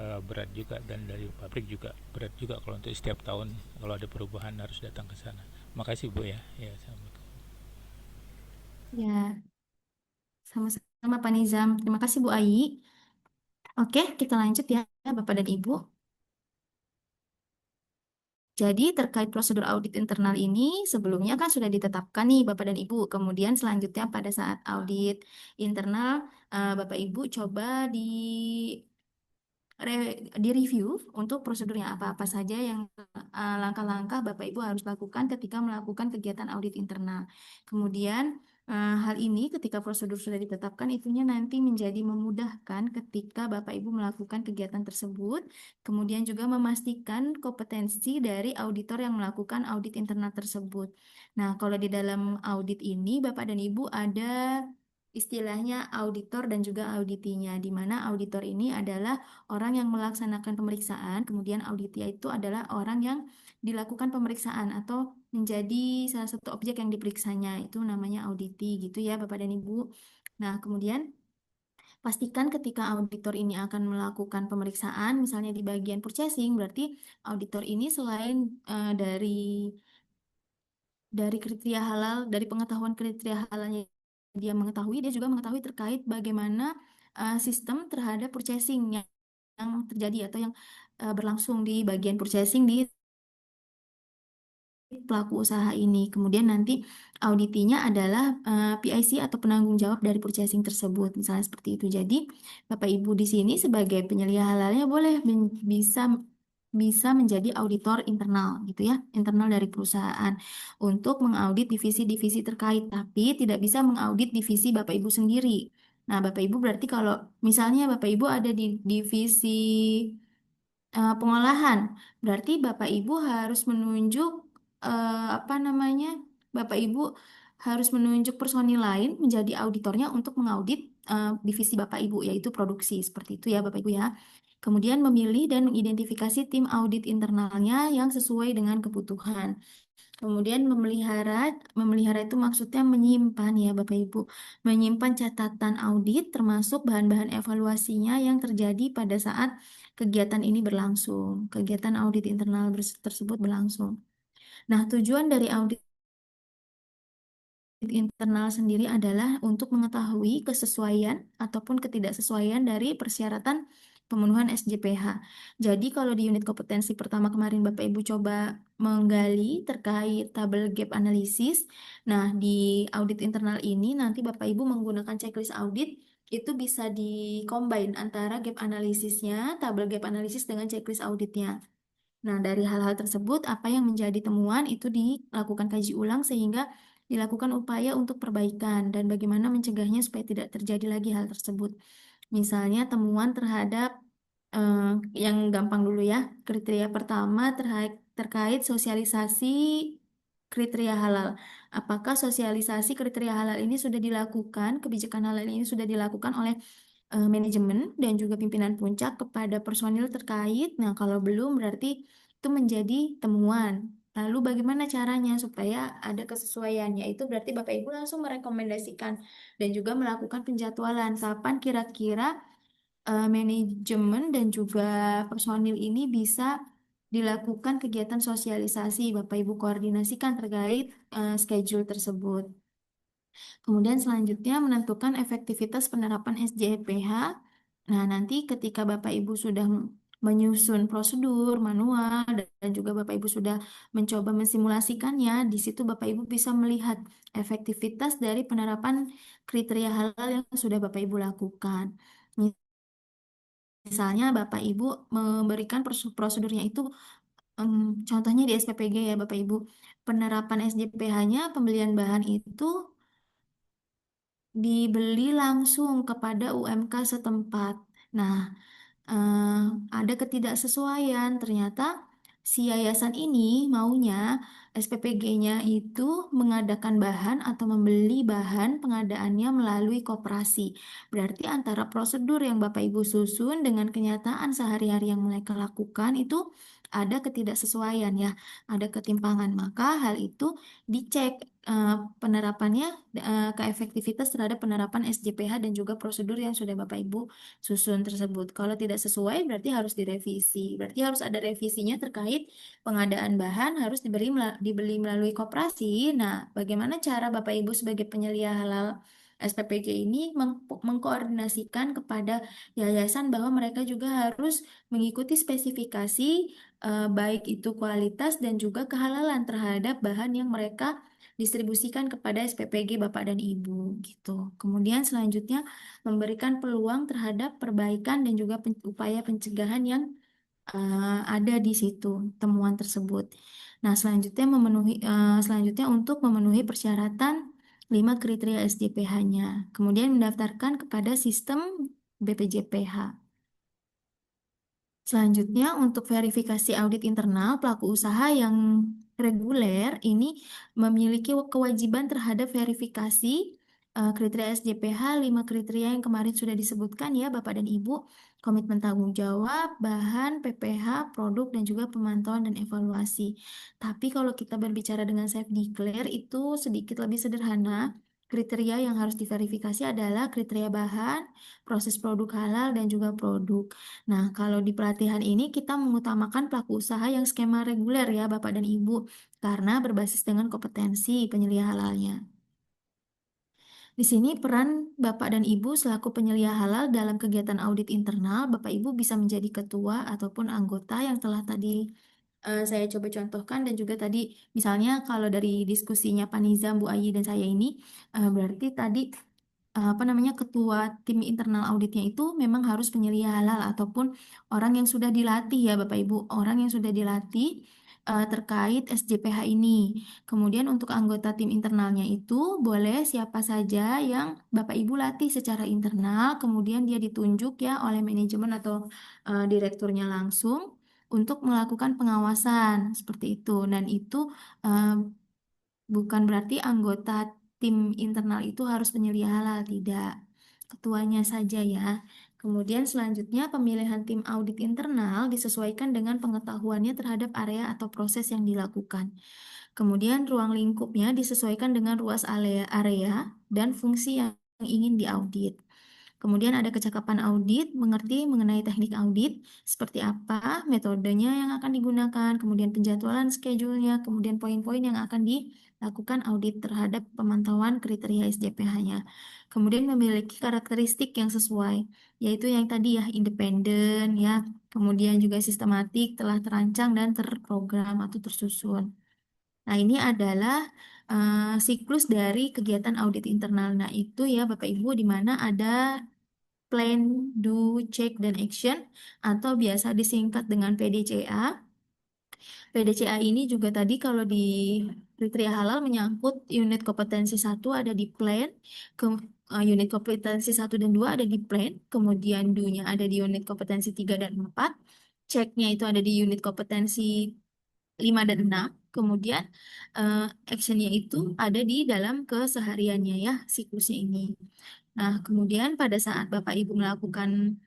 berat juga, dan dari pabrik juga berat juga kalau untuk setiap tahun kalau ada perubahan harus datang ke sana. Makasih Bu ya. Ya, assalamualaikum. Ya, sama-sama Pak Nizam. Terima kasih Bu Ai. Oke, kita lanjut ya Bapak dan Ibu. Jadi terkait prosedur audit internal ini sebelumnya kan sudah ditetapkan nih Bapak dan Ibu. Kemudian selanjutnya pada saat audit internal Bapak Ibu coba di-review untuk prosedurnya apa-apa saja yang langkah-langkah Bapak Ibu harus lakukan ketika melakukan kegiatan audit internal. Kemudian hal ini ketika prosedur sudah ditetapkan itunya nanti menjadi memudahkan ketika Bapak Ibu melakukan kegiatan tersebut. Kemudian juga memastikan kompetensi dari auditor yang melakukan audit internal tersebut. Nah, kalau di dalam audit ini Bapak dan Ibu ada istilahnya auditor dan juga auditinya, di mana auditor ini adalah orang yang melaksanakan pemeriksaan, kemudian auditia itu adalah orang yang dilakukan pemeriksaan atau menjadi salah satu objek yang diperiksanya, itu namanya auditi gitu ya Bapak dan Ibu. Nah, kemudian pastikan ketika auditor ini akan melakukan pemeriksaan, misalnya di bagian purchasing, berarti auditor ini selain dari kriteria halal, dari pengetahuan kriteria halalnya dia juga mengetahui terkait bagaimana sistem terhadap purchasing yang terjadi atau yang berlangsung di bagian purchasing di pelaku usaha ini. Kemudian nanti auditinya adalah PIC atau penanggung jawab dari purchasing tersebut, misalnya seperti itu. Jadi Bapak Ibu di sini sebagai penyelia halalnya boleh bisa menjadi auditor internal gitu ya, internal dari perusahaan untuk mengaudit divisi-divisi terkait, tapi tidak bisa mengaudit divisi Bapak Ibu sendiri. Nah, Bapak Ibu berarti kalau misalnya Bapak Ibu ada di divisi pengolahan, berarti Bapak Ibu harus menunjuk apa namanya? Bapak Ibu harus menunjuk personil lain menjadi auditornya untuk mengaudit divisi Bapak Ibu, yaitu produksi. Seperti itu ya Bapak Ibu ya. Kemudian memilih dan mengidentifikasi tim audit internalnya yang sesuai dengan kebutuhan. Kemudian memelihara itu maksudnya menyimpan ya Bapak Ibu, menyimpan catatan audit termasuk bahan-bahan evaluasinya yang terjadi pada saat kegiatan ini berlangsung, kegiatan audit internal tersebut berlangsung. Nah, tujuan dari audit internal sendiri adalah untuk mengetahui kesesuaian ataupun ketidaksesuaian dari persyaratan pemenuhan SJPH. Jadi kalau di unit kompetensi pertama kemarin Bapak Ibu coba menggali terkait tabel gap analysis. Nah, di audit internal ini nanti Bapak Ibu menggunakan checklist audit itu bisa di-combine antara gap analisisnya, tabel gap analisis dengan checklist auditnya. Nah, dari hal-hal tersebut, apa yang menjadi temuan itu dilakukan kaji ulang sehingga dilakukan upaya untuk perbaikan dan bagaimana mencegahnya supaya tidak terjadi lagi hal tersebut. Misalnya temuan terhadap eh, yang gampang dulu ya, kriteria pertama terkait sosialisasi kriteria halal. Apakah sosialisasi kriteria halal ini sudah dilakukan, kebijakan halal ini sudah dilakukan oleh manajemen dan juga pimpinan puncak kepada personil terkait. Nah, kalau belum berarti itu menjadi temuan. Lalu bagaimana caranya supaya ada kesesuaian? Yaitu berarti Bapak Ibu langsung merekomendasikan dan juga melakukan penjadwalan kapan kira-kira manajemen dan juga personil ini bisa dilakukan kegiatan sosialisasi. Bapak Ibu koordinasikan terkait schedule tersebut. Kemudian selanjutnya menentukan efektivitas penerapan SJPH. Nah, nanti ketika Bapak Ibu sudah menyusun prosedur manual dan juga Bapak Ibu sudah mencoba mensimulasikannya, di situ Bapak Ibu bisa melihat efektivitas dari penerapan kriteria halal yang sudah Bapak Ibu lakukan. Misalnya Bapak Ibu memberikan prosedurnya itu contohnya di SPPG ya Bapak Ibu. Penerapan SJPH-nya pembelian bahan itu dibeli langsung kepada UMK setempat. Nah, ada ketidaksesuaian. Ternyata si yayasan ini maunya SPPG-nya itu mengadakan bahan atau membeli bahan pengadaannya melalui koperasi. Berarti antara prosedur yang Bapak Ibu susun dengan kenyataan sehari-hari yang mereka lakukan itu ada ketidaksesuaian ya, ada ketimpangan. Maka hal itu dicek penerapannya, keefektivitas terhadap penerapan SJPH dan juga prosedur yang sudah Bapak Ibu susun tersebut. Kalau tidak sesuai berarti harus direvisi. Berarti harus ada revisinya terkait pengadaan bahan harus dibeli melalui koperasi. Nah, bagaimana cara Bapak Ibu sebagai penyelia halal SPPG ini mengkoordinasikan kepada yayasan bahwa mereka juga harus mengikuti spesifikasi baik itu kualitas dan juga kehalalan terhadap bahan yang mereka distribusikan kepada SPPG Bapak dan Ibu gitu. Kemudian selanjutnya memberikan peluang terhadap perbaikan dan juga upaya pencegahan yang ada di situ temuan tersebut. Nah, selanjutnya untuk memenuhi persyaratan 5 kriteria SJPH-nya. Kemudian mendaftarkan kepada sistem BPJPH. Selanjutnya, untuk verifikasi audit internal, pelaku usaha yang reguler ini memiliki kewajiban terhadap verifikasi kriteria SJPH, 5 kriteria yang kemarin sudah disebutkan ya Bapak dan Ibu, komitmen tanggung jawab, bahan, PPH, produk, dan juga pemantauan dan evaluasi. Tapi kalau kita berbicara dengan self declare itu sedikit lebih sederhana. Kriteria yang harus diverifikasi adalah kriteria bahan, proses produk halal, dan juga produk. Nah, kalau di pelatihan ini kita mengutamakan pelaku usaha yang skema reguler ya Bapak dan Ibu, karena berbasis dengan kompetensi penyelia halalnya. Di sini peran Bapak dan Ibu selaku penyelia halal dalam kegiatan audit internal, Bapak Ibu bisa menjadi ketua ataupun anggota yang telah tadi saya coba contohkan, dan juga tadi misalnya kalau dari diskusinya Pak Nizam, Bu Ayi, dan saya ini berarti tadi apa namanya ketua tim internal auditnya itu memang harus penyelia halal ataupun orang yang sudah dilatih ya Bapak Ibu, orang yang sudah dilatih terkait SJPH ini. Kemudian untuk anggota tim internalnya itu boleh siapa saja yang Bapak Ibu latih secara internal, kemudian dia ditunjuk ya oleh manajemen atau direkturnya langsung untuk melakukan pengawasan seperti itu. Dan itu eh, bukan berarti anggota tim internal itu harus penyelia halal, tidak. Ketuanya saja ya. Kemudian selanjutnya pemilihan tim audit internal disesuaikan dengan pengetahuannya terhadap area atau proses yang dilakukan. Kemudian ruang lingkupnya disesuaikan dengan luas area dan fungsi yang ingin diaudit. Kemudian ada kecakapan audit, mengerti mengenai teknik audit, seperti apa metodenya yang akan digunakan, kemudian penjadwalan schedule-nya, kemudian poin-poin yang akan dilakukan audit terhadap pemantauan kriteria SJPH-nya. Kemudian memiliki karakteristik yang sesuai, yaitu yang tadi ya, independen ya, kemudian juga sistematik, telah terancang dan terprogram atau tersusun. Nah, ini adalah siklus dari kegiatan audit internal. Nah, itu ya Bapak Ibu, di mana ada plan, do, check, dan action, atau biasa disingkat dengan PDCA. PDCA ini juga tadi kalau di kriteria halal menyangkut unit kompetensi 1 ada di plan, unit kompetensi 1 dan 2 ada di plan, kemudian do-nya ada di unit kompetensi 3 dan 4, check-nya itu ada di unit kompetensi 5 dan 6, kemudian action-nya itu ada di dalam kesehariannya ya, siklusnya ini. Nah, kemudian pada saat Bapak Ibu melakukan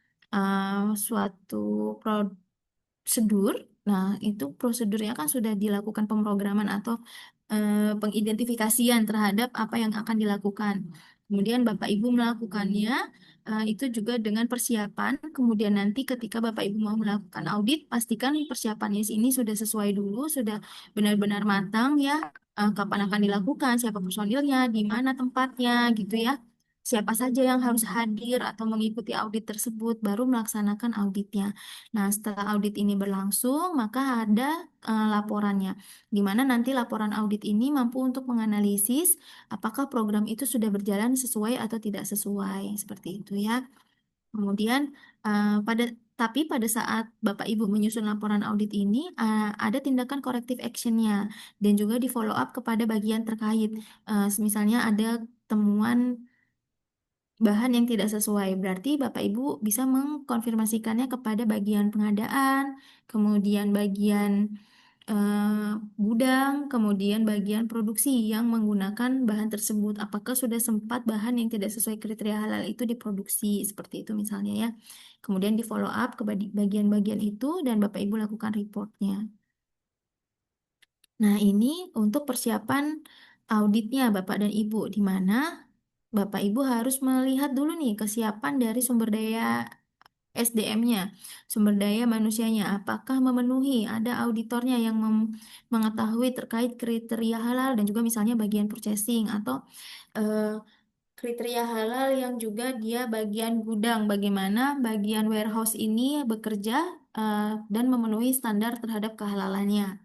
suatu prosedur, nah itu prosedurnya kan sudah dilakukan pemrograman atau pengidentifikasian terhadap apa yang akan dilakukan. Kemudian Bapak Ibu melakukannya itu juga dengan persiapan. Kemudian nanti ketika Bapak Ibu mau melakukan audit, pastikan persiapannya ini sudah sesuai dulu, sudah benar-benar matang ya. Kapan akan dilakukan, siapa personilnya, di mana tempatnya, gitu ya. Siapa saja yang harus hadir atau mengikuti audit tersebut, baru melaksanakan auditnya. Nah, setelah audit ini berlangsung, maka ada laporannya, di mana nanti laporan audit ini mampu untuk menganalisis apakah program itu sudah berjalan sesuai atau tidak sesuai, seperti itu ya. Kemudian tapi pada saat Bapak Ibu menyusun laporan audit ini ada tindakan corrective actionnya dan juga di follow up kepada bagian terkait. Misalnya ada temuan bahan yang tidak sesuai, berarti Bapak Ibu bisa mengkonfirmasikannya kepada bagian pengadaan, kemudian bagian gudang, kemudian bagian produksi yang menggunakan bahan tersebut. Apakah sudah sempat bahan yang tidak sesuai kriteria halal itu diproduksi, seperti itu misalnya ya. Kemudian di follow up ke bagian-bagian itu dan Bapak Ibu lakukan reportnya. Nah, ini untuk persiapan auditnya Bapak dan Ibu, di mana Bapak Ibu harus melihat dulu nih kesiapan dari sumber daya SDM-nya, sumber daya manusianya, apakah memenuhi, ada auditornya yang mengetahui terkait kriteria halal dan juga misalnya bagian purchasing atau eh, kriteria halal yang juga dia bagian gudang, bagaimana bagian warehouse ini bekerja dan memenuhi standar terhadap kehalalannya.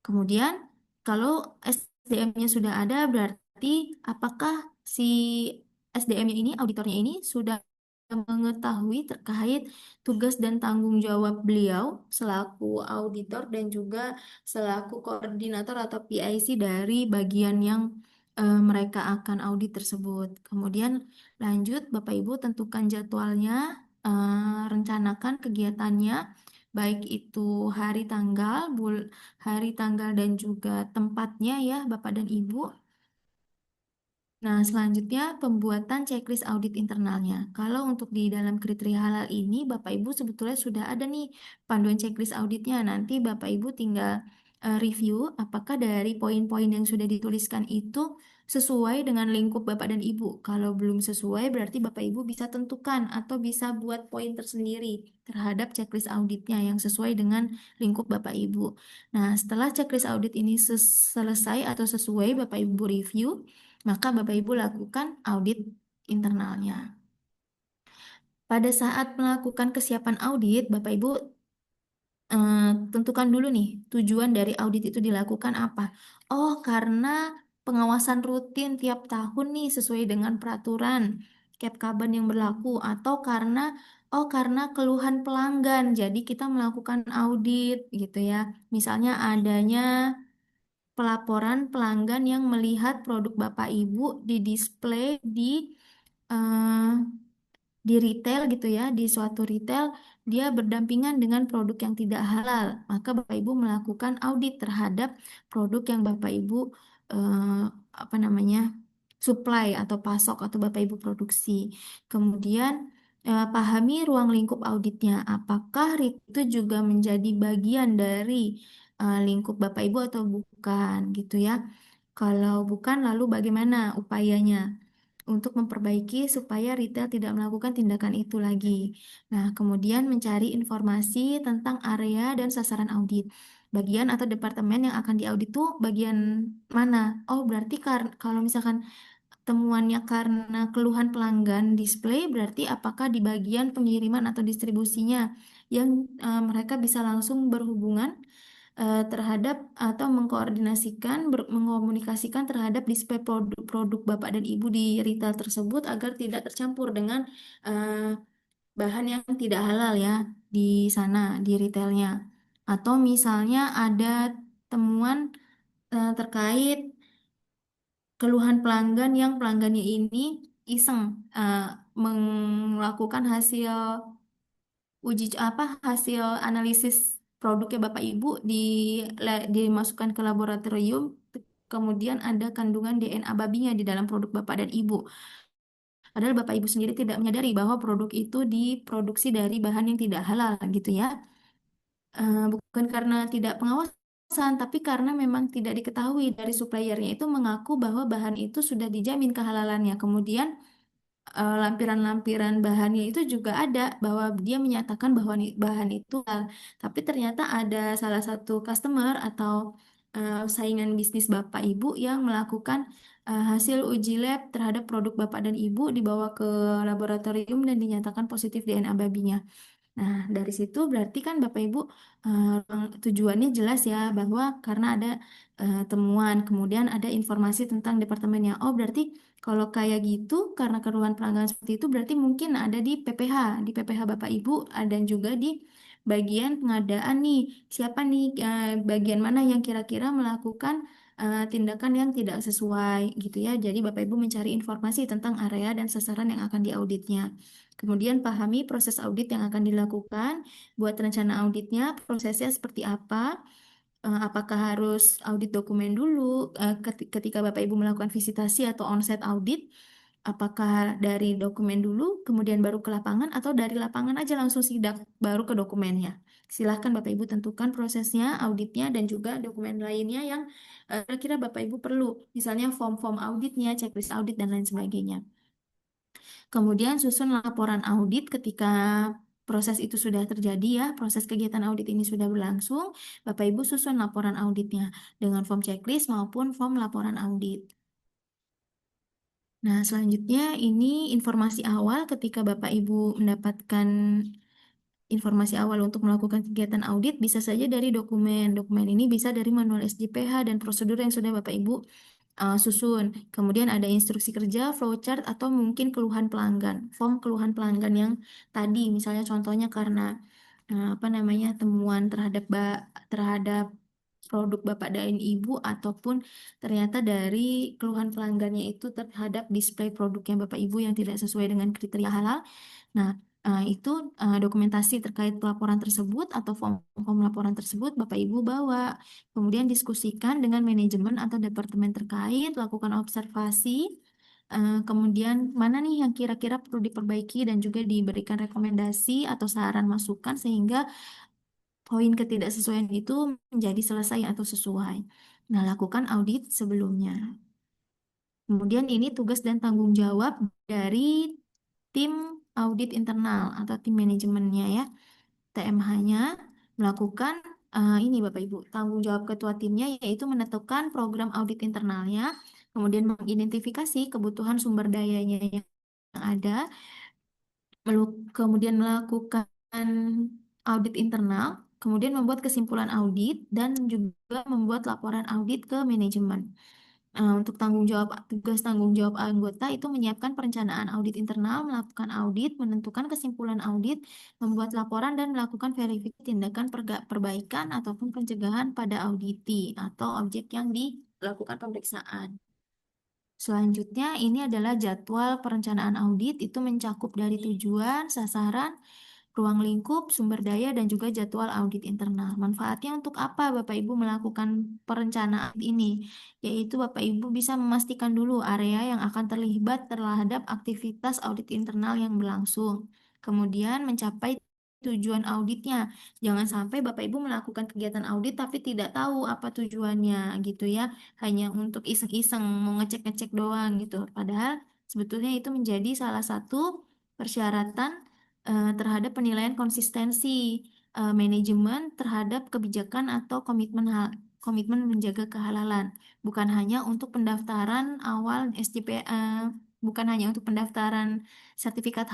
Kemudian, kalau SDM-nya sudah ada, berarti apakah si SDM-nya ini, auditornya ini sudah mengetahui terkait tugas dan tanggung jawab beliau selaku auditor dan juga selaku koordinator atau PIC dari bagian yang mereka akan audit tersebut. Kemudian lanjut, Bapak Ibu tentukan jadwalnya, rencanakan kegiatannya, baik itu hari tanggal dan juga tempatnya ya Bapak dan Ibu. Nah, selanjutnya pembuatan checklist audit internalnya. Kalau untuk di dalam kriteria halal ini, Bapak Ibu sebetulnya sudah ada nih panduan checklist auditnya. Nanti Bapak Ibu tinggal review apakah dari poin-poin yang sudah dituliskan itu sesuai dengan lingkup Bapak dan Ibu. Kalau belum sesuai, berarti Bapak Ibu bisa tentukan atau bisa buat poin tersendiri terhadap checklist auditnya yang sesuai dengan lingkup Bapak Ibu. Nah, setelah checklist audit ini selesai atau sesuai, Bapak Ibu review, maka Bapak Ibu lakukan audit internalnya. Pada saat melakukan kesiapan audit, Bapak Ibu tentukan dulu nih tujuan dari audit itu dilakukan apa. Oh, karena pengawasan rutin tiap tahun nih sesuai dengan peraturan Kepkaban yang berlaku, atau karena keluhan pelanggan. Jadi kita melakukan audit gitu ya. Misalnya adanya pelaporan pelanggan yang melihat produk Bapak Ibu di display eh, di retail gitu ya, di suatu retail dia berdampingan dengan produk yang tidak halal, maka Bapak Ibu melakukan audit terhadap produk yang Bapak Ibu eh, apa namanya supply atau pasok atau Bapak Ibu produksi. Kemudian pahami ruang lingkup auditnya, apakah itu juga menjadi bagian dari lingkup Bapak Ibu atau bukan gitu ya. Kalau bukan, lalu bagaimana upayanya untuk memperbaiki supaya retail tidak melakukan tindakan itu lagi. Nah, kemudian mencari informasi tentang area dan sasaran audit. Bagian atau departemen yang akan diaudit itu bagian mana? Oh, berarti kalau misalkan temuannya karena keluhan pelanggan display, berarti apakah di bagian pengiriman atau distribusinya yang mereka bisa langsung berhubungan terhadap atau mengkoordinasikan, mengomunikasikan terhadap display produk-produk Bapak dan Ibu di retail tersebut agar tidak tercampur dengan bahan yang tidak halal ya di sana, di retailnya. Atau misalnya ada temuan terkait keluhan pelanggan yang pelanggannya ini iseng eh, melakukan hasil analisis produknya Bapak Ibu dimasukkan ke laboratorium, kemudian ada kandungan DNA babinya di dalam produk Bapak dan Ibu. Padahal Bapak Ibu sendiri tidak menyadari bahwa produk itu diproduksi dari bahan yang tidak halal gitu ya. Bukan karena tidak pengawasan, tapi karena memang tidak diketahui dari suppliernya itu mengaku bahwa bahan itu sudah dijamin kehalalannya. Kemudian lampiran-lampiran bahannya itu juga ada bahwa dia menyatakan bahwa bahan itu halal. Tapi ternyata ada salah satu customer atau saingan bisnis Bapak Ibu yang melakukan hasil uji lab terhadap produk Bapak dan Ibu dibawa ke laboratorium dan dinyatakan positif DNA babinya. Nah, dari situ berarti kan Bapak Ibu tujuannya jelas ya bahwa karena ada temuan, kemudian ada informasi tentang departemennya. Oh, berarti kalau kayak gitu karena keluhan pelanggan seperti itu berarti mungkin ada di PPH Bapak Ibu dan juga di bagian pengadaan nih. Siapa nih bagian mana yang kira-kira melakukan tindakan yang tidak sesuai gitu ya. Jadi Bapak Ibu mencari informasi tentang area dan sasaran yang akan diauditnya. Kemudian pahami proses audit yang akan dilakukan, buat rencana auditnya, prosesnya seperti apa, apakah harus audit dokumen dulu ketika Bapak Ibu melakukan visitasi atau onsite audit, apakah dari dokumen dulu kemudian baru ke lapangan atau dari lapangan aja langsung sidak baru ke dokumennya. Silahkan Bapak Ibu tentukan prosesnya, auditnya, dan juga dokumen lainnya yang kira-kira Bapak Ibu perlu, misalnya form-form auditnya, checklist audit, dan lain sebagainya. Kemudian susun laporan audit ketika proses itu sudah terjadi ya, proses kegiatan audit ini sudah berlangsung, Bapak Ibu susun laporan auditnya dengan form checklist maupun form laporan audit. Nah, selanjutnya ini informasi awal ketika Bapak Ibu mendapatkan informasi awal untuk melakukan kegiatan audit bisa saja dari dokumen. Dokumen ini bisa dari manual SJPH dan prosedur yang sudah Bapak Ibu susun. Kemudian ada instruksi kerja, flowchart, atau mungkin keluhan pelanggan, form keluhan pelanggan yang tadi, misalnya contohnya karena apa namanya temuan terhadap produk Bapak dan Ibu ataupun ternyata dari keluhan pelanggannya itu terhadap display produk yang Bapak Ibu yang tidak sesuai dengan kriteria halal. Nah, itu dokumentasi terkait pelaporan tersebut atau form laporan tersebut Bapak Ibu bawa. Kemudian diskusikan dengan manajemen atau departemen terkait, lakukan observasi. Kemudian mana nih yang kira-kira perlu diperbaiki dan juga diberikan rekomendasi atau saran masukan sehingga poin ketidaksesuaian itu menjadi selesai atau sesuai. Nah, lakukan audit sebelumnya. Kemudian ini tugas dan tanggung jawab dari tim audit internal atau tim manajemennya ya. TMH-nya melakukan ini Bapak Ibu, tanggung jawab ketua timnya yaitu menentukan program audit internalnya, kemudian mengidentifikasi kebutuhan sumber dayanya yang ada, kemudian melakukan audit internal, kemudian membuat kesimpulan audit dan juga membuat laporan audit ke manajemen. Untuk tugas tanggung jawab anggota itu menyiapkan perencanaan audit internal, melakukan audit, menentukan kesimpulan audit, membuat laporan dan melakukan verifikasi tindakan perbaikan ataupun pencegahan pada auditi atau objek yang dilakukan pemeriksaan. Selanjutnya ini adalah jadwal perencanaan audit, itu mencakup dari tujuan, sasaran, ruang lingkup, sumber daya, dan juga jadwal audit internal. Manfaatnya untuk apa Bapak Ibu melakukan perencanaan ini? Yaitu Bapak Ibu bisa memastikan dulu area yang akan terlibat terhadap aktivitas audit internal yang berlangsung. Kemudian mencapai tujuan auditnya. Jangan sampai Bapak Ibu melakukan kegiatan audit tapi tidak tahu apa tujuannya gitu ya. Hanya untuk iseng-iseng mau ngecek-ngecek doang gitu. Padahal sebetulnya itu menjadi salah satu persyaratan terhadap penilaian konsistensi manajemen terhadap kebijakan atau komitmen menjaga kehalalan, bukan hanya untuk pendaftaran awal bukan hanya untuk pendaftaran sertifikat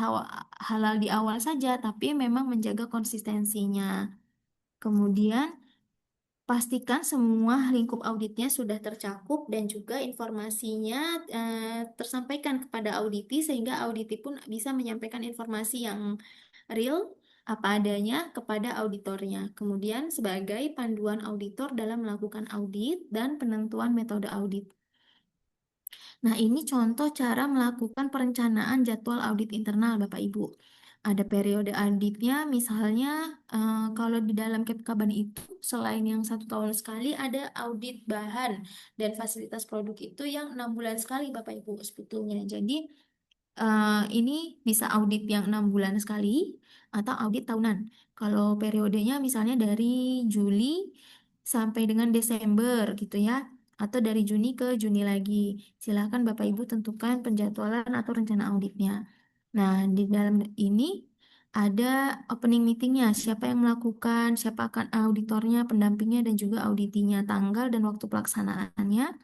halal di awal saja, tapi memang menjaga konsistensinya. Kemudian pastikan semua lingkup auditnya sudah tercakup dan juga informasinya tersampaikan kepada auditi sehingga auditi pun bisa menyampaikan informasi yang real apa adanya kepada auditornya. Kemudian sebagai panduan auditor dalam melakukan audit dan penentuan metode audit. Nah, ini contoh cara melakukan perencanaan jadwal audit internal, Bapak Ibu. Ada periode auditnya, misalnya kalau di dalam Kepkaban itu, selain yang 1 tahun sekali, ada audit bahan dan fasilitas produk itu yang 6 bulan sekali, Bapak Ibu, sebetulnya. Jadi, ini bisa audit yang 6 bulan sekali atau audit tahunan. Kalau periodenya misalnya dari Juli sampai dengan Desember gitu ya, atau dari Juni ke Juni lagi. Silakan Bapak Ibu tentukan penjadwalan atau rencana auditnya. Nah, di dalam ini ada opening meetingnya, siapa yang melakukan, siapa akan auditornya, pendampingnya, dan juga auditinya, tanggal dan waktu pelaksanaannya,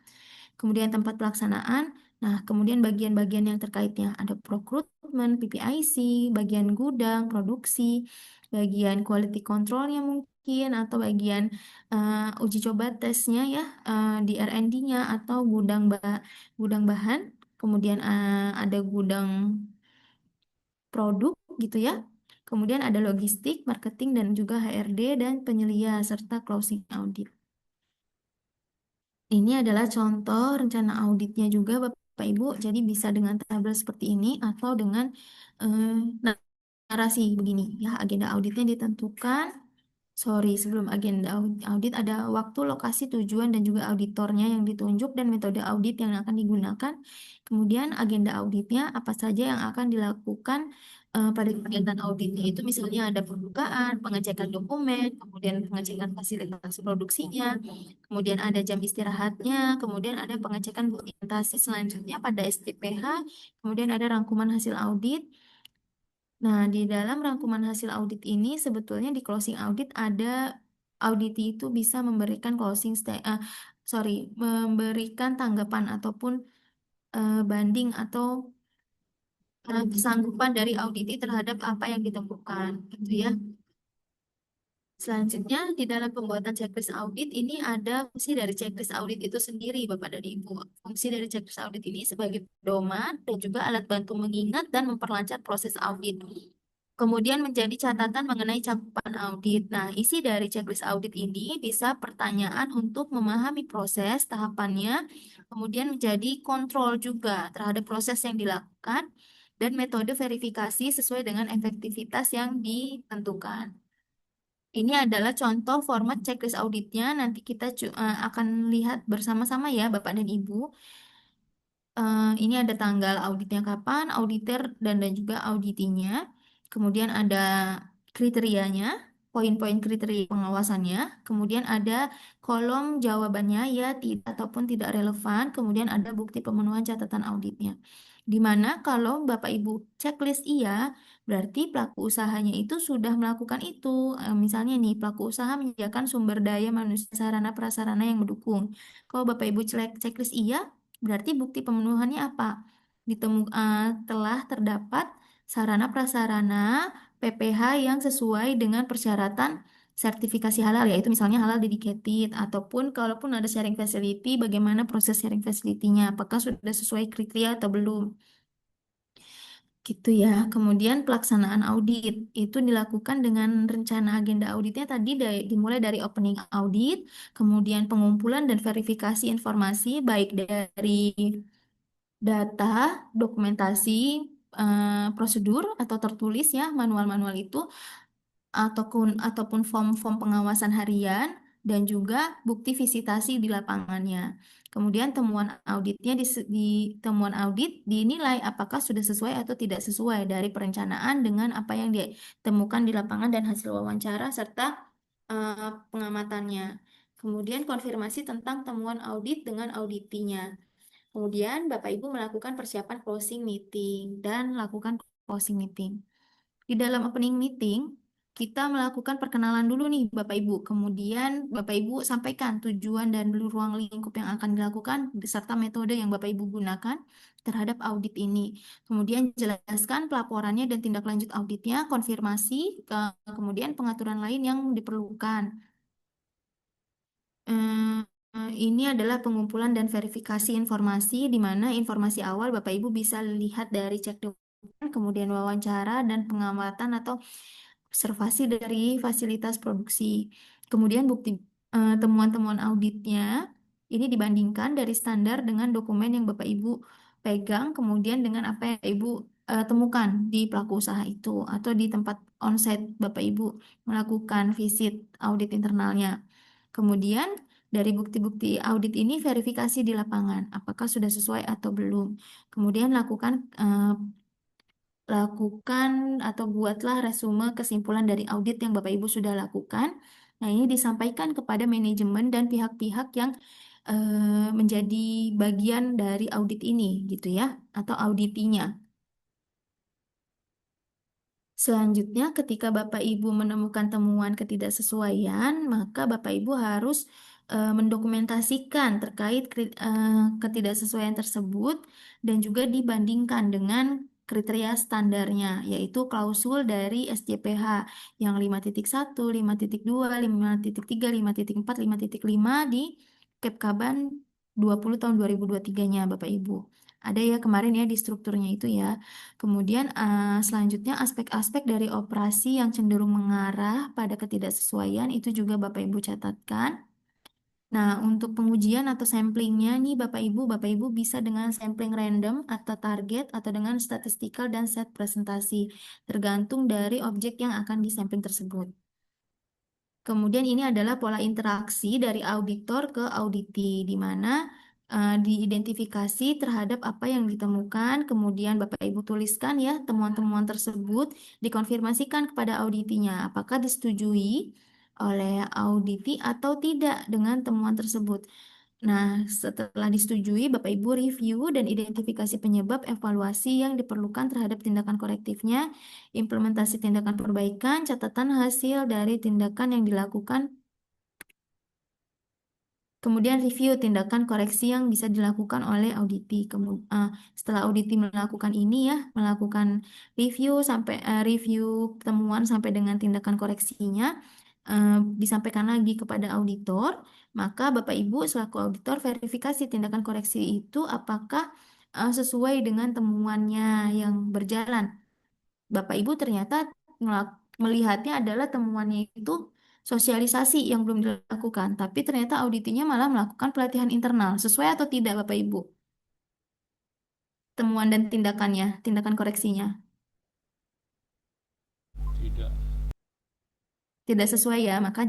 kemudian tempat pelaksanaan. Nah, kemudian bagian-bagian yang terkaitnya ada procurement, PPIC, bagian gudang, produksi, bagian quality controlnya mungkin, atau bagian uji coba tesnya ya di R&D-nya atau gudang bahan, kemudian ada gudang produk gitu ya. Kemudian ada logistik, marketing, dan juga HRD dan penyelia serta closing audit. Ini adalah contoh rencana auditnya juga Bapak Ibu. Jadi bisa dengan tabel seperti ini atau dengan narasi begini ya. Agenda auditnya ditentukan, Sorry, sebelum agenda audit ada waktu, lokasi, tujuan, dan juga auditornya yang ditunjuk dan metode audit yang akan digunakan. Kemudian agenda auditnya apa saja yang akan dilakukan pada kegiatan auditnya itu misalnya ada pembukaan, pengecekan dokumen, kemudian pengecekan fasilitas produksinya, kemudian ada jam istirahatnya, kemudian ada pengecekan dokumentasi selanjutnya pada STPH, kemudian ada rangkuman hasil audit. Nah, di dalam rangkuman hasil audit ini sebetulnya di closing audit ada auditi itu bisa memberikan memberikan tanggapan ataupun banding atau kesanggupan dari auditi terhadap apa yang ditemukan, gitu ya. Selanjutnya, di dalam pembuatan checklist audit ini ada fungsi dari checklist audit itu sendiri, Bapak dan Ibu. Fungsi dari checklist audit ini sebagai pedoman dan juga alat bantu mengingat dan memperlancar proses audit. Kemudian menjadi catatan mengenai cakupan audit. Nah, isi dari checklist audit ini bisa pertanyaan untuk memahami proses, tahapannya, kemudian menjadi kontrol juga terhadap proses yang dilakukan, dan metode verifikasi sesuai dengan efektivitas yang ditentukan. Ini adalah contoh format checklist auditnya. Nanti kita akan lihat bersama-sama ya, Bapak dan Ibu. Ini ada tanggal auditnya kapan, auditor dan juga auditinya. Kemudian ada kriterianya, poin-poin kriteria pengawasannya. Kemudian ada kolom jawabannya ya, tidak ataupun tidak relevan. Kemudian ada bukti pemenuhan catatan auditnya. Di mana kalau Bapak Ibu checklist iya, berarti pelaku usahanya itu sudah melakukan itu. Misalnya nih, pelaku usaha menyediakan sumber daya manusia sarana prasarana yang mendukung. Kalau Bapak Ibu checklist iya, berarti bukti pemenuhannya apa? Telah terdapat sarana prasarana PPH yang sesuai dengan persyaratan sertifikasi halal, yaitu misalnya halal dedicated, ataupun kalaupun ada sharing facility, bagaimana proses sharing facility-nya, apakah sudah sesuai kriteria atau belum. Gitu ya. Kemudian pelaksanaan audit itu dilakukan dengan rencana agenda auditnya tadi dimulai dari opening audit, kemudian pengumpulan dan verifikasi informasi baik dari data, dokumentasi, prosedur atau tertulis ya, manual-manual itu ataupun form-form pengawasan harian dan juga bukti visitasi di lapangannya. Kemudian temuan audit dinilai apakah sudah sesuai atau tidak sesuai dari perencanaan dengan apa yang ditemukan di lapangan dan hasil wawancara serta pengamatannya. Kemudian konfirmasi tentang temuan audit dengan auditinya. Kemudian Bapak Ibu melakukan persiapan closing meeting dan lakukan closing meeting. Di dalam opening meeting, kita melakukan perkenalan dulu nih Bapak Ibu. Kemudian Bapak Ibu sampaikan tujuan dan ruang lingkup yang akan dilakukan beserta metode yang Bapak Ibu gunakan terhadap audit ini. Kemudian jelaskan pelaporannya dan tindak lanjut auditnya, konfirmasi, kemudian pengaturan lain yang diperlukan. Ini adalah pengumpulan dan verifikasi informasi di mana informasi awal Bapak Ibu bisa lihat dari cek dokumen, kemudian wawancara dan pengamatan atau observasi dari fasilitas produksi. Kemudian temuan-temuan auditnya ini dibandingkan dari standar dengan dokumen yang Bapak Ibu pegang, kemudian dengan apa yang Bapak Ibu temukan di pelaku usaha itu atau di tempat onsite Bapak Ibu melakukan visit audit internalnya. Kemudian dari bukti-bukti audit ini verifikasi di lapangan, apakah sudah sesuai atau belum. Kemudian lakukan atau buatlah resume kesimpulan dari audit yang Bapak Ibu sudah lakukan. Nah, ini disampaikan kepada manajemen dan pihak-pihak yang menjadi bagian dari audit ini, gitu ya, atau auditinya. Selanjutnya, ketika Bapak Ibu menemukan temuan ketidaksesuaian, maka Bapak Ibu harus mendokumentasikan terkait ketidaksesuaian tersebut dan juga dibandingkan dengan kriteria standarnya, yaitu klausul dari SJPH yang 5.1, 5.2, 5.3, 5.4, 5.5 di Kepkaban 20 tahun 2023-nya Bapak Ibu. Ada ya kemarin ya di strukturnya itu ya. Kemudian selanjutnya aspek-aspek dari operasi yang cenderung mengarah pada ketidaksesuaian itu juga Bapak Ibu catatkan. Nah, untuk pengujian atau samplingnya nih Bapak Ibu bisa dengan sampling random atau target atau dengan statistical dan set presentasi, tergantung dari objek yang akan disampling tersebut. Kemudian ini adalah pola interaksi dari auditor ke auditi, di mana diidentifikasi terhadap apa yang ditemukan, kemudian Bapak Ibu tuliskan ya temuan-temuan tersebut, dikonfirmasikan kepada auditinya, apakah disetujui oleh auditi atau tidak dengan temuan tersebut. Nah, setelah disetujui, Bapak Ibu review dan identifikasi penyebab evaluasi yang diperlukan terhadap tindakan korektifnya, implementasi tindakan perbaikan, catatan hasil dari tindakan yang dilakukan, kemudian review tindakan koreksi yang bisa dilakukan oleh auditi. Setelah auditi melakukan ini ya, melakukan review temuan sampai dengan tindakan koreksinya, disampaikan lagi kepada auditor, maka Bapak Ibu selaku auditor verifikasi tindakan koreksi itu apakah sesuai dengan temuannya yang berjalan. Bapak Ibu ternyata melihatnya adalah temuannya itu sosialisasi yang belum dilakukan, tapi ternyata auditinya malah melakukan pelatihan internal. Sesuai atau tidak Bapak Ibu? Temuan dan tindakannya, tindakan koreksinya. Tidak. Tidak sesuai ya, maka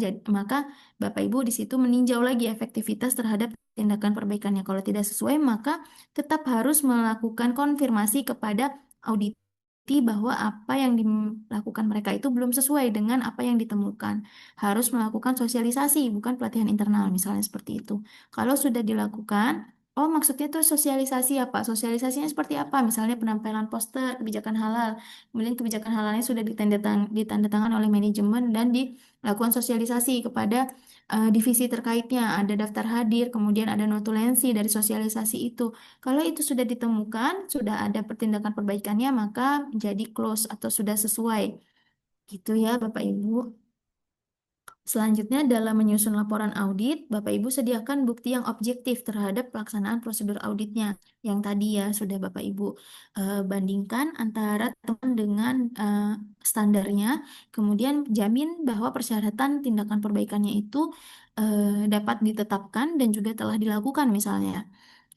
Bapak Ibu di situ meninjau lagi efektivitas terhadap tindakan perbaikannya. Kalau tidak sesuai, maka tetap harus melakukan konfirmasi kepada auditi bahwa apa yang dilakukan mereka itu belum sesuai dengan apa yang ditemukan. Harus melakukan sosialisasi, bukan pelatihan internal, misalnya seperti itu. Kalau sudah dilakukan, oh maksudnya itu sosialisasi apa? Sosialisasinya seperti apa? Misalnya penampilan poster, kebijakan halal. Kemudian kebijakan halalnya sudah ditandatangan oleh manajemen dan dilakukan sosialisasi kepada divisi terkaitnya. Ada daftar hadir, kemudian ada notulensi dari sosialisasi itu. Kalau itu sudah ditemukan, sudah ada pertindakan perbaikannya, maka jadi close atau sudah sesuai. Gitu ya, Bapak Ibu. Selanjutnya, dalam menyusun laporan audit, Bapak Ibu sediakan bukti yang objektif terhadap pelaksanaan prosedur auditnya. Yang tadi ya, sudah Bapak Ibu bandingkan antara teman dengan standarnya, kemudian jamin bahwa persyaratan tindakan perbaikannya itu dapat ditetapkan dan juga telah dilakukan misalnya.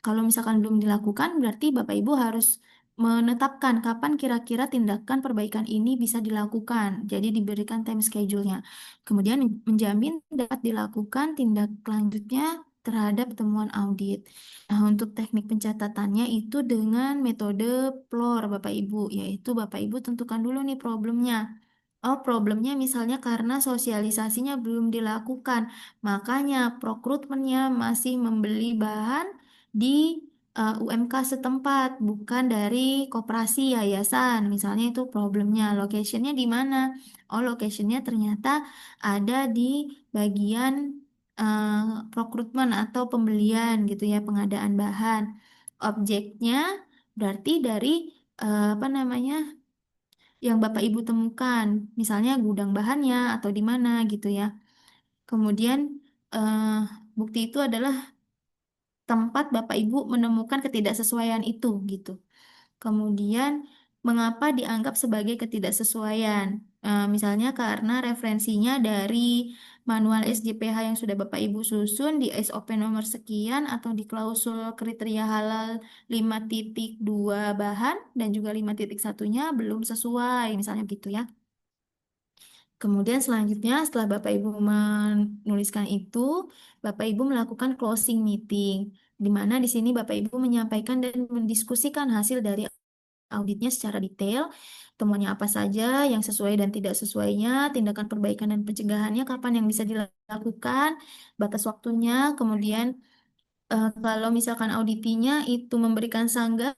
Kalau misalkan belum dilakukan, berarti Bapak Ibu harus menetapkan kapan kira-kira tindakan perbaikan ini bisa dilakukan. Jadi diberikan time schedule-nya. Kemudian menjamin dapat dilakukan tindak lanjutnya terhadap temuan audit. Nah, untuk teknik pencatatannya itu dengan metode PLOR Bapak Ibu, yaitu Bapak Ibu tentukan dulu nih problemnya. Oh, problemnya misalnya karena sosialisasinya belum dilakukan, makanya rekrutmennya masih membeli bahan di UMK setempat, bukan dari koperasi yayasan. Misalnya itu problemnya. Locationnya di mana? Oh, locationnya ternyata ada di bagian rekrutmen atau pembelian gitu ya, pengadaan bahan. Objeknya berarti dari apa namanya? Yang Bapak Ibu temukan, misalnya gudang bahannya atau di mana gitu ya. Kemudian eh, bukti itu adalah tempat Bapak Ibu menemukan ketidaksesuaian itu gitu. Kemudian mengapa dianggap sebagai ketidaksesuaian? Misalnya karena referensinya dari manual SJPH yang sudah Bapak Ibu susun di SOP nomor sekian atau di klausul kriteria halal 5.2 bahan dan juga 5.1-nya belum sesuai, misalnya gitu ya. Kemudian selanjutnya setelah Bapak Ibu menuliskan itu, Bapak Ibu melakukan closing meeting, di mana di sini Bapak Ibu menyampaikan dan mendiskusikan hasil dari auditnya secara detail, temuannya apa saja, yang sesuai dan tidak sesuainya, tindakan perbaikan dan pencegahannya, kapan yang bisa dilakukan, batas waktunya, kemudian kalau misalkan auditinya itu memberikan sanggah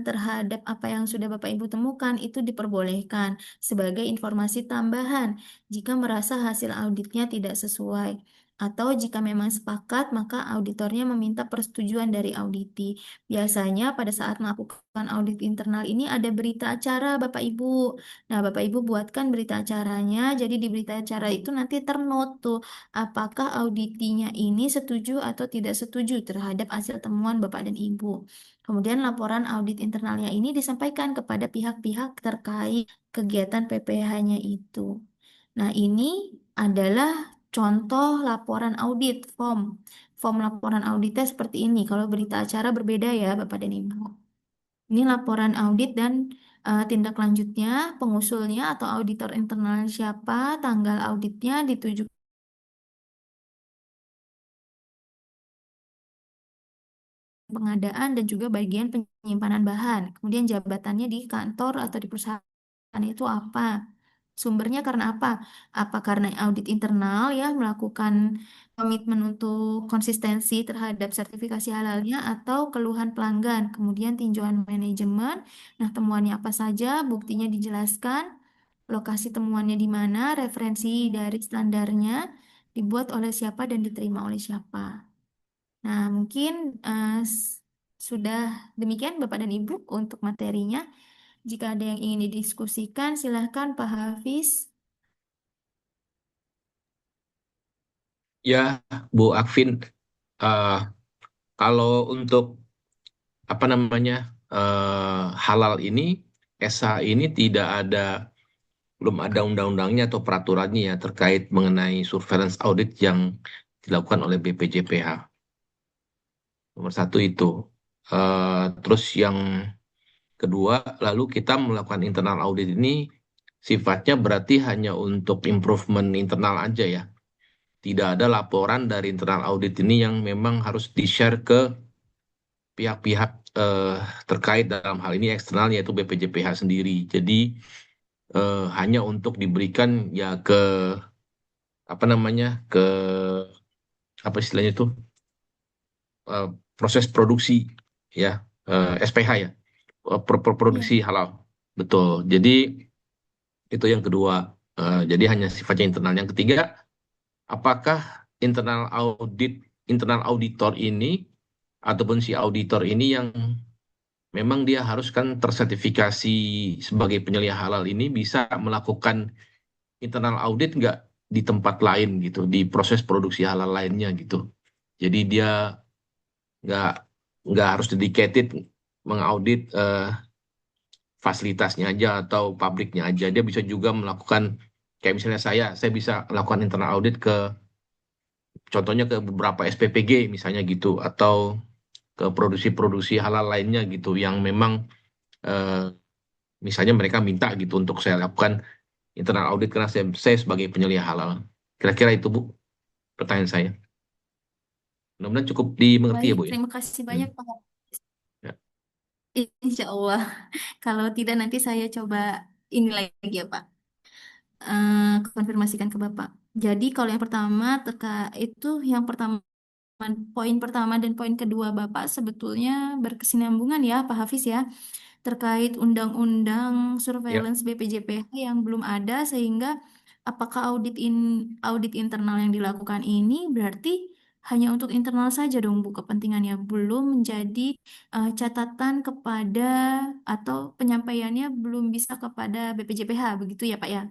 terhadap apa yang sudah Bapak Ibu temukan itu diperbolehkan sebagai informasi tambahan jika merasa hasil auditnya tidak sesuai. Atau jika memang sepakat, maka auditornya meminta persetujuan dari auditi. Biasanya pada saat melakukan audit internal ini ada berita acara Bapak Ibu. Nah, Bapak Ibu buatkan berita acaranya. Jadi di berita acara itu nanti ternot tuh apakah auditinya ini setuju atau tidak setuju terhadap hasil temuan Bapak dan Ibu. Kemudian laporan audit internalnya ini disampaikan kepada pihak-pihak terkait kegiatan PPH-nya itu. Nah, ini adalah contoh laporan audit form. Form laporan auditnya seperti ini. Kalau berita acara berbeda ya, Bapak dan Ibu. Ini laporan audit dan tindak lanjutnya, pengusulnya atau auditor internal siapa, tanggal auditnya dituju pengadaan dan juga bagian penyimpanan bahan. Kemudian jabatannya di kantor atau di perusahaan itu apa? Sumbernya karena apa? Apa karena audit internal ya melakukan komitmen untuk konsistensi terhadap sertifikasi halalnya atau keluhan pelanggan. Kemudian tinjauan manajemen. Nah, temuannya apa saja? Buktinya dijelaskan. Lokasi temuannya di mana? Referensi dari standarnya dibuat oleh siapa dan diterima oleh siapa. Nah, mungkin sudah demikian Bapak dan Ibu untuk materinya. Jika ada yang ingin didiskusikan, silahkan Pak Hafiz. Ya, Bu Akvin, eh, kalau untuk apa namanya halal ini, SH ini belum ada undang-undangnya atau peraturannya ya terkait mengenai surveillance audit yang dilakukan oleh BPJPH. Nomor satu itu. Terus yang kedua, lalu kita melakukan internal audit ini sifatnya berarti hanya untuk improvement internal aja ya. Tidak ada laporan dari internal audit ini yang memang harus di-share ke pihak-pihak terkait dalam hal ini eksternal yaitu BPJPH sendiri. Jadi hanya untuk diberikan ya ke apa namanya ke apa istilahnya itu eh, proses produksi ya SPH ya Ya, produksi halal betul. Jadi itu yang kedua. Jadi hanya sifatnya internal. Yang ketiga, apakah internal internal auditor ini ataupun si auditor ini yang memang dia harus kan tersertifikasi sebagai penyelia halal ini bisa melakukan internal audit nggak di tempat lain gitu, di proses produksi halal lainnya gitu. Jadi dia nggak nggak harus dedicated mengaudit fasilitasnya aja atau pabriknya aja. Dia bisa juga melakukan kayak misalnya saya bisa melakukan internal audit ke contohnya ke beberapa SPPG misalnya gitu atau ke produksi-produksi halal lainnya gitu yang memang eh, misalnya mereka minta gitu untuk saya lakukan internal audit karena saya sebagai penyelia halal. Kira-kira itu Bu pertanyaan saya. Mudah-mudahan cukup dimengerti ya baik. Bu ya. Terima kasih Hmm. banyak Pak Hafiz. Ya. Insya Allah. Kalau tidak nanti saya coba ini lagi ya Pak. Konfirmasikan ke Bapak. Jadi kalau yang pertama itu yang pertama poin pertama dan poin kedua Bapak sebetulnya berkesinambungan ya Pak Hafiz ya terkait undang-undang Ya. surveillance BPJPH yang belum ada sehingga apakah audit internal yang dilakukan ini berarti hanya untuk internal saja dong Bu kepentingannya belum menjadi catatan kepada atau penyampaiannya belum bisa kepada BPJPH begitu ya Pak ya?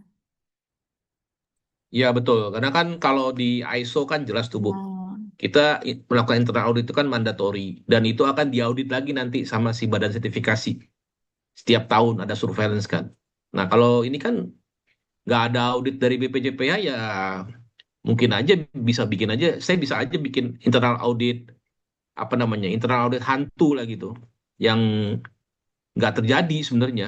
Ya betul, karena kan kalau di ISO kan jelas tuh Bu, Oh, kita melakukan internal audit itu kan mandatori dan itu akan diaudit lagi nanti sama si badan sertifikasi. Setiap tahun ada surveillance kan. Nah kalau ini kan nggak ada audit dari BPJPH ya mungkin aja bisa bikin aja, saya bisa aja bikin internal audit apa namanya internal audit hantu lah gitu, yang nggak terjadi sebenarnya.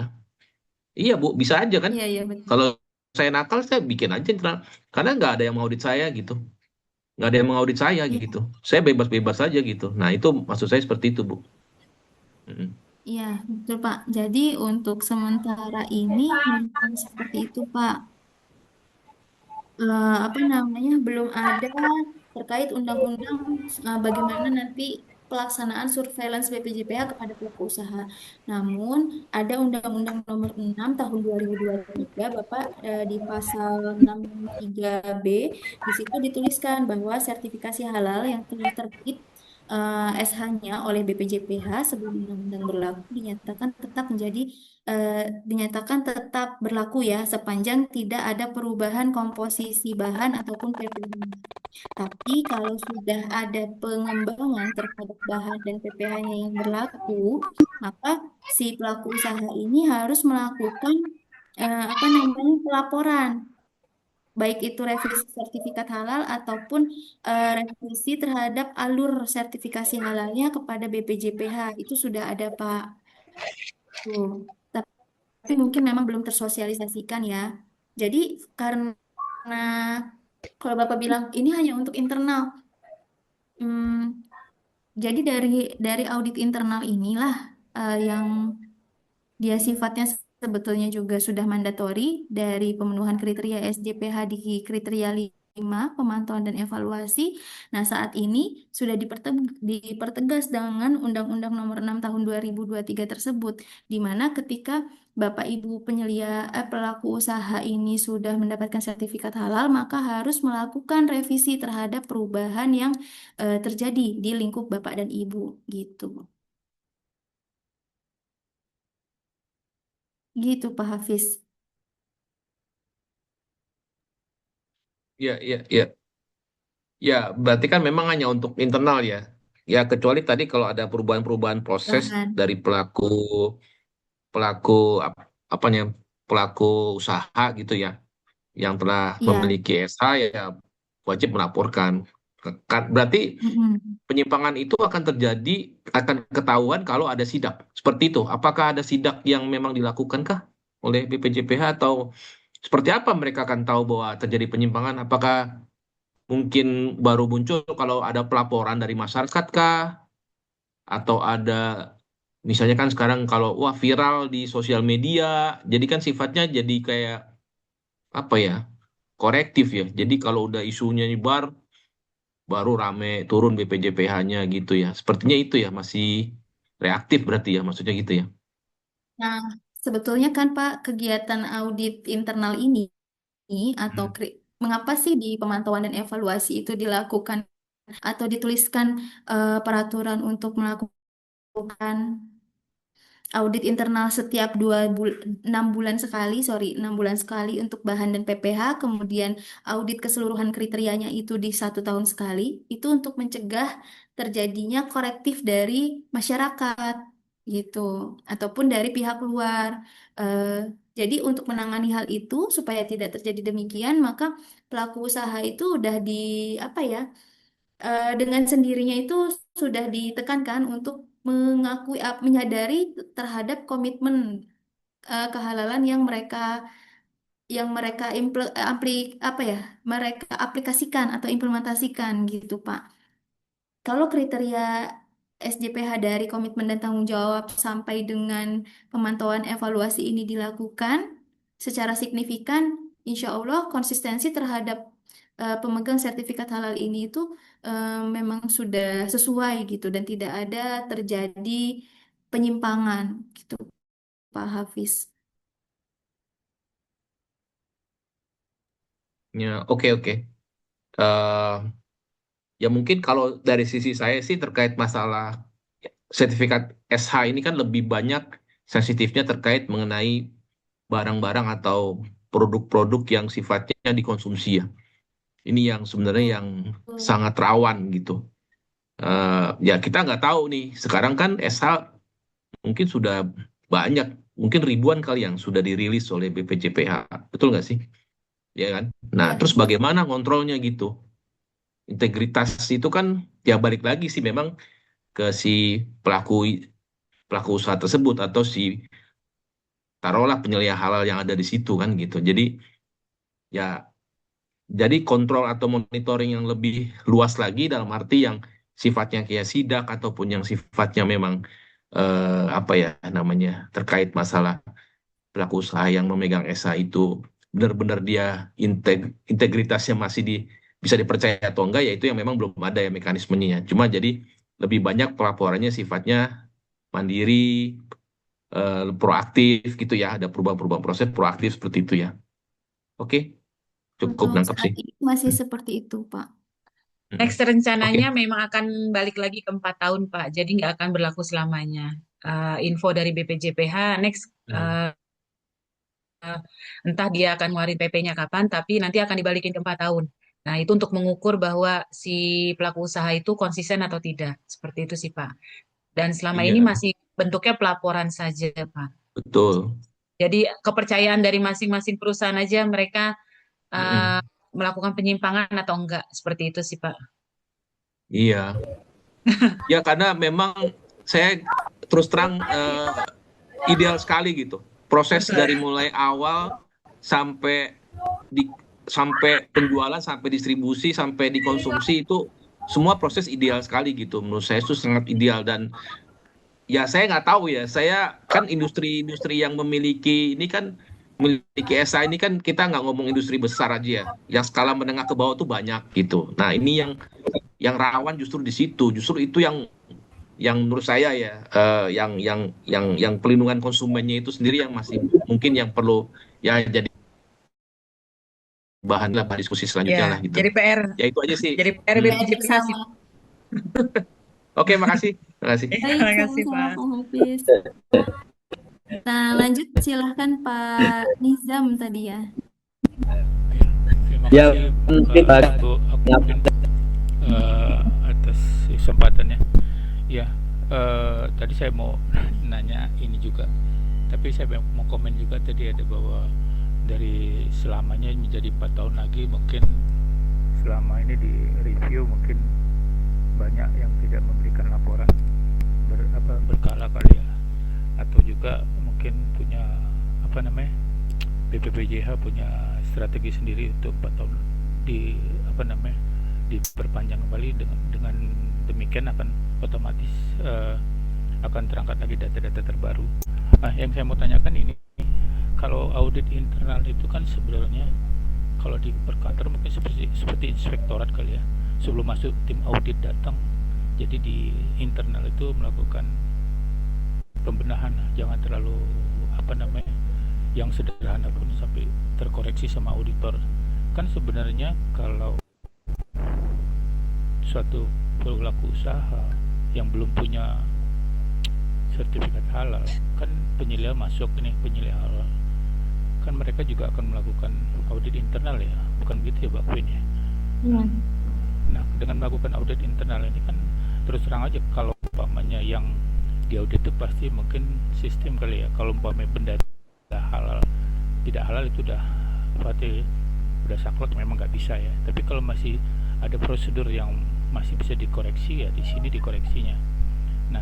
Iya Bu, bisa aja kan. iya iya betul. Kalau saya nakal saya bikin aja internal, karena nggak ada yang mengaudit saya gitu, nggak ada yang mengaudit saya Iya, gitu. Saya bebas-bebas saja gitu. Nah itu maksud saya seperti itu Bu. Mm. iya betul Pak. Jadi untuk sementara ini memang seperti itu Pak. Apa namanya belum ada terkait undang-undang bagaimana nanti pelaksanaan surveillance BPJPH kepada pelaku usaha. Namun ada Undang-Undang Nomor 6 Tahun 2023 Bapak di pasal 63B di situ dituliskan bahwa sertifikasi halal yang telah terbit SH-nya oleh BPJPH sebelum undang-undang berlaku eh, dinyatakan tetap berlaku ya sepanjang tidak ada perubahan komposisi bahan ataupun PPH. Tapi kalau sudah ada pengembangan terhadap bahan dan PPH-nya yang berlaku, maka si pelaku usaha ini harus melakukan apa namanya pelaporan, baik itu revisi sertifikat halal ataupun revisi terhadap alur sertifikasi halalnya kepada BPJPH. Itu sudah ada Pak. Tuh. mungkin memang belum tersosialisasikan ya. Jadi karena kalau Bapak bilang ini hanya untuk internal, hmm, jadi dari audit internal inilah yang dia sifatnya sebetulnya juga sudah mandatori dari pemenuhan kriteria SJPH di kriteria 5, pemantauan dan evaluasi. Nah, saat ini sudah dipertegas dengan Undang-Undang Nomor 6 Tahun 2023 tersebut, di mana ketika Bapak Ibu pelaku usaha ini sudah mendapatkan sertifikat halal, maka harus melakukan revisi terhadap perubahan yang terjadi di lingkup Bapak dan Ibu gitu. Gitu Pak Hafiz. Ya, ya, ya. Ya, berarti kan memang hanya untuk internal ya. Ya, kecuali tadi kalau ada perubahan-perubahan proses Bahan. dari pelaku pelaku apa namanya, pelaku usaha gitu ya, yang telah Iya. memiliki SH ya wajib melaporkan. Berarti Mm-mm. penyimpangan itu akan terjadi, akan ketahuan kalau ada sidak. Seperti itu. Apakah ada sidak yang memang dilakukankah oleh BPJPH atau seperti apa mereka akan tahu bahwa terjadi penyimpangan? Apakah mungkin baru muncul kalau ada pelaporan dari masyarakat kah? Atau ada misalnya kan sekarang kalau wah viral di sosial media, jadi kan sifatnya jadi kayak apa ya? Korektif ya. Jadi kalau udah isunya nyebar baru rame turun BPJPH-nya gitu ya. Sepertinya itu ya masih reaktif berarti ya maksudnya gitu ya. Nah, sebetulnya kan Pak, kegiatan audit internal ini atau Hmm. mengapa sih di pemantauan dan evaluasi itu dilakukan atau dituliskan peraturan untuk melakukan audit internal setiap 6 bulan sekali, sorry, 6 bulan sekali untuk bahan dan PPH, kemudian audit keseluruhan kriterianya itu di 1 tahun sekali, itu untuk mencegah terjadinya korektif dari masyarakat, gitu, ataupun dari pihak luar. Eh, jadi untuk menangani hal itu supaya tidak terjadi demikian, maka pelaku usaha itu udah apa ya? Dengan sendirinya itu sudah ditekankan untuk menyadari terhadap komitmen kehalalan yang mereka apa ya mereka aplikasikan atau implementasikan gitu Pak. Kalau kriteria SJPH dari komitmen dan tanggung jawab sampai dengan pemantauan evaluasi ini dilakukan secara signifikan, insya Allah konsistensi terhadap pemegang sertifikat halal ini itu memang sudah sesuai gitu dan tidak ada terjadi penyimpangan gitu Pak Hafiz. Ya, oke oke. Eh, ya mungkin kalau dari sisi saya sih terkait masalah sertifikat SH ini kan lebih banyak sensitifnya terkait mengenai barang-barang atau produk-produk yang sifatnya dikonsumsi ya. Ini yang sebenarnya yang Betul. sangat rawan gitu. Ya kita nggak tahu nih. Sekarang kan SH mungkin sudah banyak, mungkin ribuan kali yang sudah dirilis oleh BPJPH. Betul nggak sih? Ya kan? Nah, Ya, terus betul. bagaimana kontrolnya gitu? Integritas itu kan ya balik lagi sih memang ke si pelaku pelaku usaha tersebut atau si taruhlah penyelia halal yang ada di situ kan gitu. Ya jadi kontrol atau monitoring yang lebih luas lagi dalam arti yang sifatnya kayak sidak ataupun yang sifatnya memang apa ya namanya terkait masalah pelaku usaha yang memegang SA itu benar-benar dia integritasnya masih bisa dipercaya atau enggak ya itu yang memang belum ada ya mekanismenya ya. Cuma jadi lebih banyak pelaporannya sifatnya mandiri, proaktif gitu ya, ada perubahan-perubahan proses proaktif seperti itu ya. Oke, cukup Untuk nangkap saat sih. ini masih Hmm. seperti itu Pak. Mm-mm. Next rencananya Oke. memang akan balik lagi ke 4 tahun, Pak. Jadi nggak akan berlaku selamanya. Info dari BPJPH, next Hmm. entah dia akan ngeluarin PP-nya kapan, tapi nanti akan dibalikin ke 4 tahun. Nah, itu untuk mengukur bahwa si pelaku usaha itu konsisten atau tidak. Seperti itu sih, Pak. Dan selama ini Iya, masih bentuknya pelaporan saja, Pak. betul. Jadi kepercayaan dari masing-masing perusahaan aja mereka eh, Mm-mm. melakukan penyimpangan atau enggak. Seperti itu sih, Pak. Iya, ya karena memang saya terus terang ideal sekali gitu proses Betul. dari mulai awal sampai sampai penjualan, sampai distribusi, sampai dikonsumsi itu semua proses ideal sekali gitu. Menurut saya itu sangat ideal. Dan ya saya nggak tahu ya, saya kan industri-industri yang memiliki ini kan, memiliki ESA ini kan, kita nggak ngomong industri besar aja ya, yang skala menengah ke bawah tuh banyak gitu. Nah ini yang rawan justru di situ, justru itu yang menurut saya ya, yang pelindungan konsumennya itu sendiri yang masih mungkin yang perlu ya jadi bahan lah diskusi selanjutnya lah Ya, gitu. jadi PR, Ya itu aja sih. jadi PR Hmm. PR BPJPK sih. bersama. Oke, makasih. Makasih. Iya, Baik, terima kasih sama-sama Pak. Pak Hafiz. Nah, lanjut silahkan Pak Nizam tadi ya. Terima Ya, kasih mungkin Bu Akupin atas kesempatannya. Ya, tadi saya mau nanya ini juga, tapi saya mau komen juga tadi ada bahwa dari selamanya menjadi 4 tahun lagi, mungkin selama ini di review mungkin banyak yang tidak memberikan laporan berkala kali ya, atau juga mungkin punya BPPJH punya strategi sendiri untuk 4 tahun diperpanjang kembali. Dengan demikian akan otomatis akan terangkat lagi data-data terbaru. Yang saya mau tanyakan ini, kalau audit internal itu kan sebenarnya kalau di perkantor mungkin seperti inspektorat kali ya, sebelum masuk tim audit datang, jadi di internal itu melakukan pembenahan, jangan terlalu yang sederhana pun sampai terkoreksi sama auditor. Kan sebenarnya kalau suatu pelaku usaha yang belum punya sertifikat halal, kan penyelenggaraan masuk nih, penyelenggaraan halal, kan mereka juga akan melakukan audit internal ya, bukan begitu ya Mbak Queen ya? Iya. Nah, dengan melakukan audit internal ini kan terus terang aja, kalau umpamanya yang diaudit itu pasti mungkin sistem kali ya. Kalau umpamanya benda halal, tidak halal itu udah saklek, memang nggak bisa ya. Tapi kalau masih ada prosedur yang masih bisa dikoreksi ya, di sini dikoreksinya. Nah,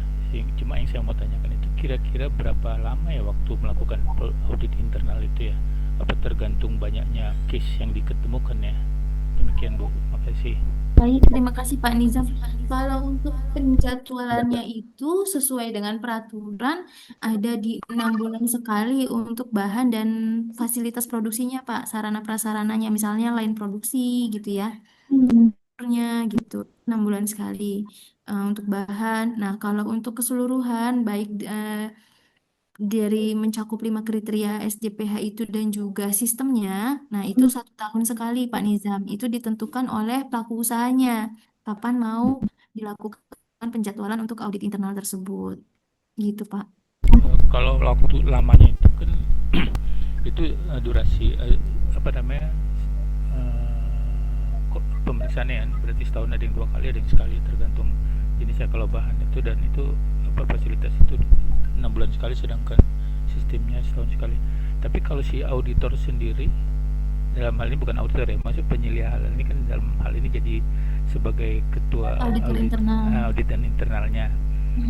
cuma yang saya mau tanyakan itu kira-kira berapa lama ya waktu melakukan audit internal itu ya? Apa tergantung banyaknya case yang diketemukan ya? Demikian Bu, makasih. Baik, terima kasih Pak Nizam. Kalau untuk penjadwalannya itu sesuai dengan peraturan, ada di 6 bulan sekali untuk bahan dan fasilitas produksinya Pak, sarana prasarananya, misalnya line produksi gitu ya, gitu 6 bulan sekali untuk bahan. Nah, kalau untuk keseluruhan baik dari mencakup 5 kriteria SJPH itu dan juga sistemnya, nah itu 1 tahun sekali Pak Nizam. Itu ditentukan oleh pelaku usahanya kapan mau dilakukan penjadwalan untuk audit internal tersebut, gitu Pak. Kalau waktu lamanya itu kan itu durasi pemeriksaannya ya, berarti setahun ada yang 2 kali, ada yang sekali, tergantung jenisnya. Kalau bahan itu dan itu fasilitas itu 6 bulan sekali, sedangkan sistemnya setahun sekali. Tapi kalau si auditor sendiri, dalam hal ini bukan auditor ya, maksud penyelidik halal ini kan dalam hal ini jadi sebagai ketua audit dan internalnya,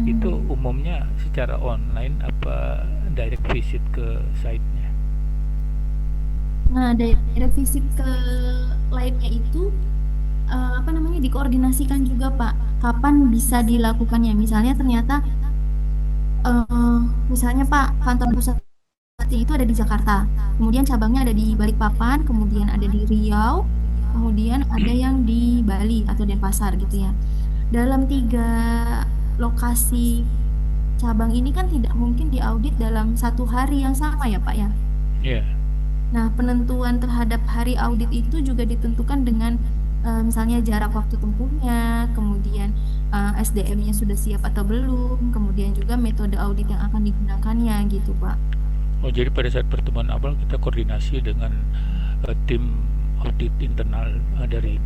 itu umumnya secara online apa direct visit ke site-nya? Nah, direct visit ke lainnya itu dikoordinasikan juga Pak, kapan bisa dilakukannya. Misalnya ternyata misalnya Pak, kantor pusat itu ada di Jakarta, kemudian cabangnya ada di Balikpapan, kemudian ada di Riau, kemudian ada yang di Bali atau Denpasar gitu ya. Dalam 3 lokasi cabang ini kan tidak mungkin diaudit dalam 1 hari yang sama ya Pak ya. Iya. Nah, penentuan terhadap hari audit itu juga ditentukan dengan misalnya jarak waktu tempuhnya, kemudian SDM-nya sudah siap atau belum, kemudian juga metode audit yang akan digunakannya gitu Pak. Oh, jadi pada saat pertemuan awal kita koordinasi dengan tim audit internal dari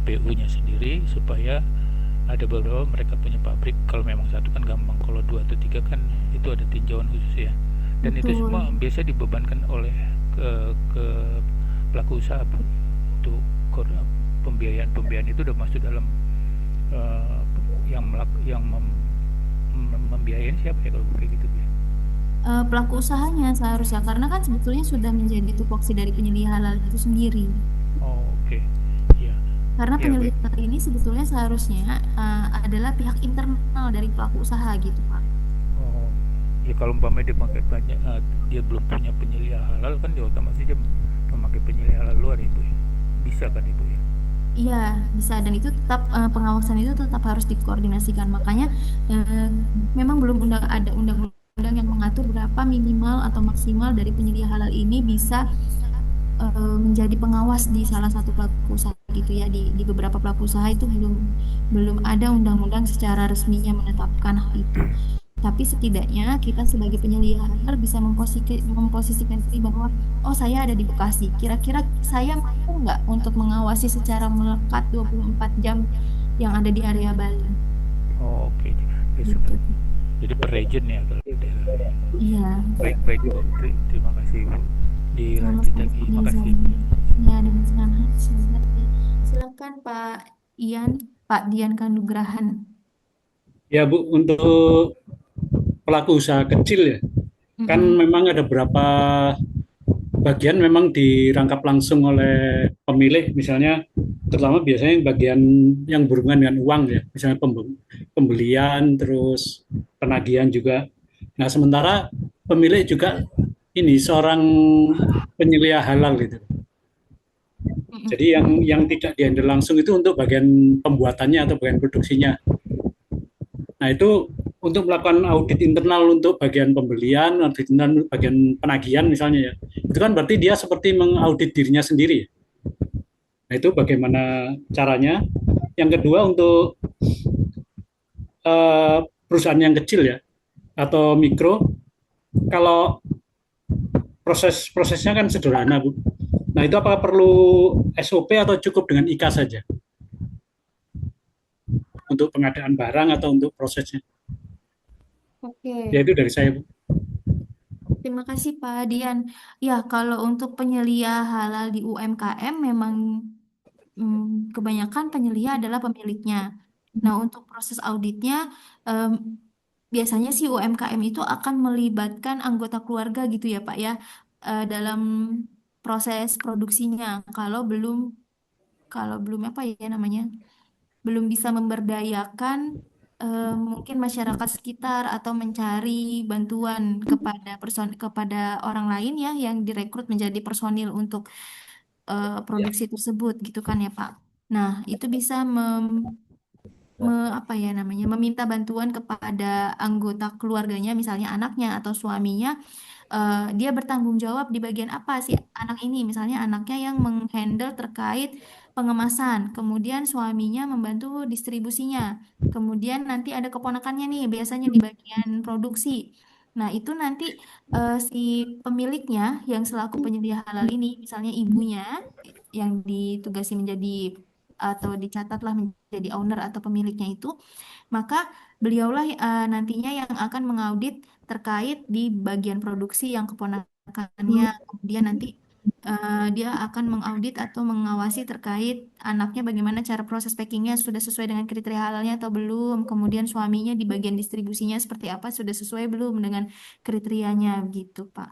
PU-nya sendiri, supaya ada beberapa mereka punya pabrik. Kalau memang 1 kan gampang, kalau 2 atau 3 kan itu ada tinjauan khusus ya. Dan Betul. itu semua biasa dibebankan oleh ke pelaku usaha untuk pembiayaan itu udah masuk dalam yang membiayain siapa ya kalau kayak gitu ya? pelaku usahanya seharusnya, karena kan sebetulnya sudah menjadi tupoksi dari penyelia halal itu sendiri. Oh, oke. Iya. Karena Iya, penyelia baik. halal ini sebetulnya seharusnya adalah pihak internal dari pelaku usaha gitu, Pak. Oh, ya kalau umpamanya dia pakai banyak, dia belum punya penyelia halal kan dia otomatis dia memakai penyelia halal luar itu ya. Bisa kan itu ya? Iya, bisa, dan itu tetap pengawasan itu tetap harus dikoordinasikan. Makanya eh, memang belum ada undang-undang yang mengatur berapa minimal atau maksimal dari penyedia halal ini bisa menjadi pengawas di salah satu pelaku usaha gitu ya. Di beberapa pelaku usaha itu belum belum ada undang-undang secara resminya menetapkan hal itu. Tapi setidaknya kita sebagai penyelia halal bisa memposisikan diri bahwa oh saya ada di Bekasi. Kira-kira saya mampu nggak untuk mengawasi secara melekat 24 jam yang ada di area Bali Oh, oke. Ya, gitu. jadi per region ya kalau daerah. Iya, Baik, baik Bu. Terima kasih Bu. Dilanjut sama-sama lagi. Pak Makasih. Nizam. Ya, dengan senang hati. Silakan Pak Ian, Pak Dian Kanugrahan. Ya Bu, untuk pelaku usaha kecil ya, kan Mm-mm. memang ada beberapa bagian memang dirangkap langsung oleh pemilik, misalnya terutama biasanya yang bagian yang berhubungan dengan uang ya, misalnya pembelian, terus penagihan juga. Nah, sementara pemilik juga ini seorang penyelia halal gitu. Jadi Mm-mm. yang tidak dihandle langsung itu untuk bagian pembuatannya atau bagian produksinya. Nah, itu untuk melakukan audit internal untuk bagian pembelian, audit internal bagian penagihan misalnya ya. Itu kan berarti dia seperti mengaudit dirinya sendiri. Nah, itu bagaimana caranya. Yang kedua untuk perusahaan yang kecil ya atau mikro, kalau prosesnya kan sederhana, Bu. Nah, itu apakah perlu SOP atau cukup dengan IK saja untuk pengadaan barang atau untuk prosesnya? Ya, Oke. itu dari saya, Bu. Terima kasih Pak Dian. Ya, kalau untuk penyelia halal di UMKM memang kebanyakan penyelia adalah pemiliknya. Nah, untuk proses auditnya em, biasanya sih UMKM itu akan melibatkan anggota keluarga gitu ya Pak ya dalam proses produksinya. Kalau belum apa ya namanya? Belum bisa memberdayakan mungkin masyarakat sekitar atau mencari bantuan kepada orang lain ya yang direkrut menjadi personil untuk produksi tersebut gitu kan ya Pak. Nah, itu bisa apa ya namanya meminta bantuan kepada anggota keluarganya misalnya anaknya atau suaminya dia bertanggung jawab di bagian apa sih anak ini misalnya anaknya yang menghandle terkait pengemasan kemudian suaminya membantu distribusinya kemudian nanti ada keponakannya nih biasanya di bagian produksi. Nah, itu nanti si pemiliknya yang selaku penyedia halal ini, misalnya ibunya yang ditugasi menjadi atau dicatatlah menjadi owner atau pemiliknya itu, maka beliaulah nantinya yang akan mengaudit terkait di bagian produksi yang keponakannya. Kemudian nanti dia akan mengaudit atau mengawasi terkait anaknya bagaimana cara proses packingnya sudah sesuai dengan kriteria halalnya atau belum. Kemudian suaminya di bagian distribusinya seperti apa sudah sesuai belum dengan kriterianya gitu, Pak.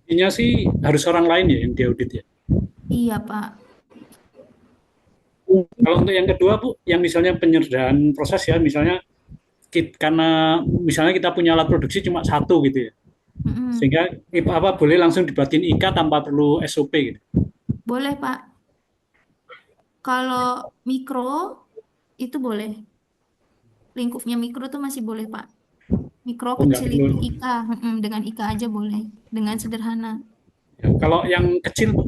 Intinya sih harus orang lain ya yang diaudit ya. Iya, Pak. Kalau untuk yang kedua, Bu, yang misalnya penyederhanaan proses ya, misalnya karena misalnya kita punya alat produksi cuma satu gitu ya, Mm-mm. sehingga apa boleh langsung dibuatin IK tanpa perlu SOP gitu. Boleh, Pak. Kalau mikro itu boleh. Lingkupnya mikro tuh masih boleh, Pak. Mikro Oh, nggak kecil perlu. itu IK, dengan IK aja boleh, dengan sederhana. Ya, kalau yang kecil, Bu,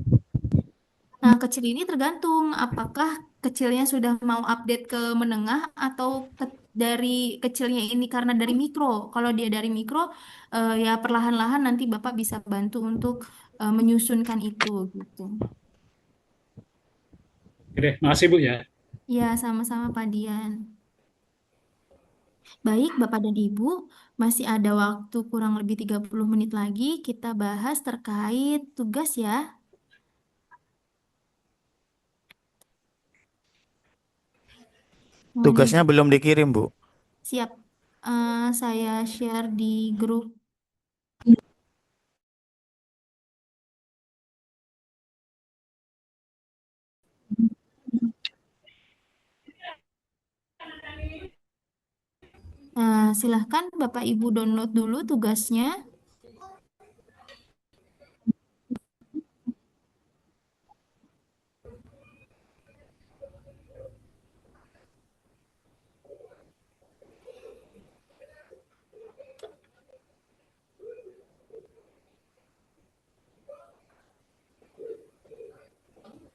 Nah, kecil ini tergantung apakah kecilnya sudah mau update ke menengah atau dari kecilnya ini karena dari mikro. Kalau dia dari mikro, ya perlahan-lahan nanti Bapak bisa bantu untuk menyusunkan itu gitu. oke deh, makasih Bu ya. Ya, sama-sama Pak Dian. Baik, Bapak dan Ibu, masih ada waktu kurang lebih 30 menit lagi kita bahas terkait tugas ya. Mengenai Tugasnya belum dikirim, Bu. siap. Saya share di grup. Silahkan Bapak Ibu download dulu tugasnya.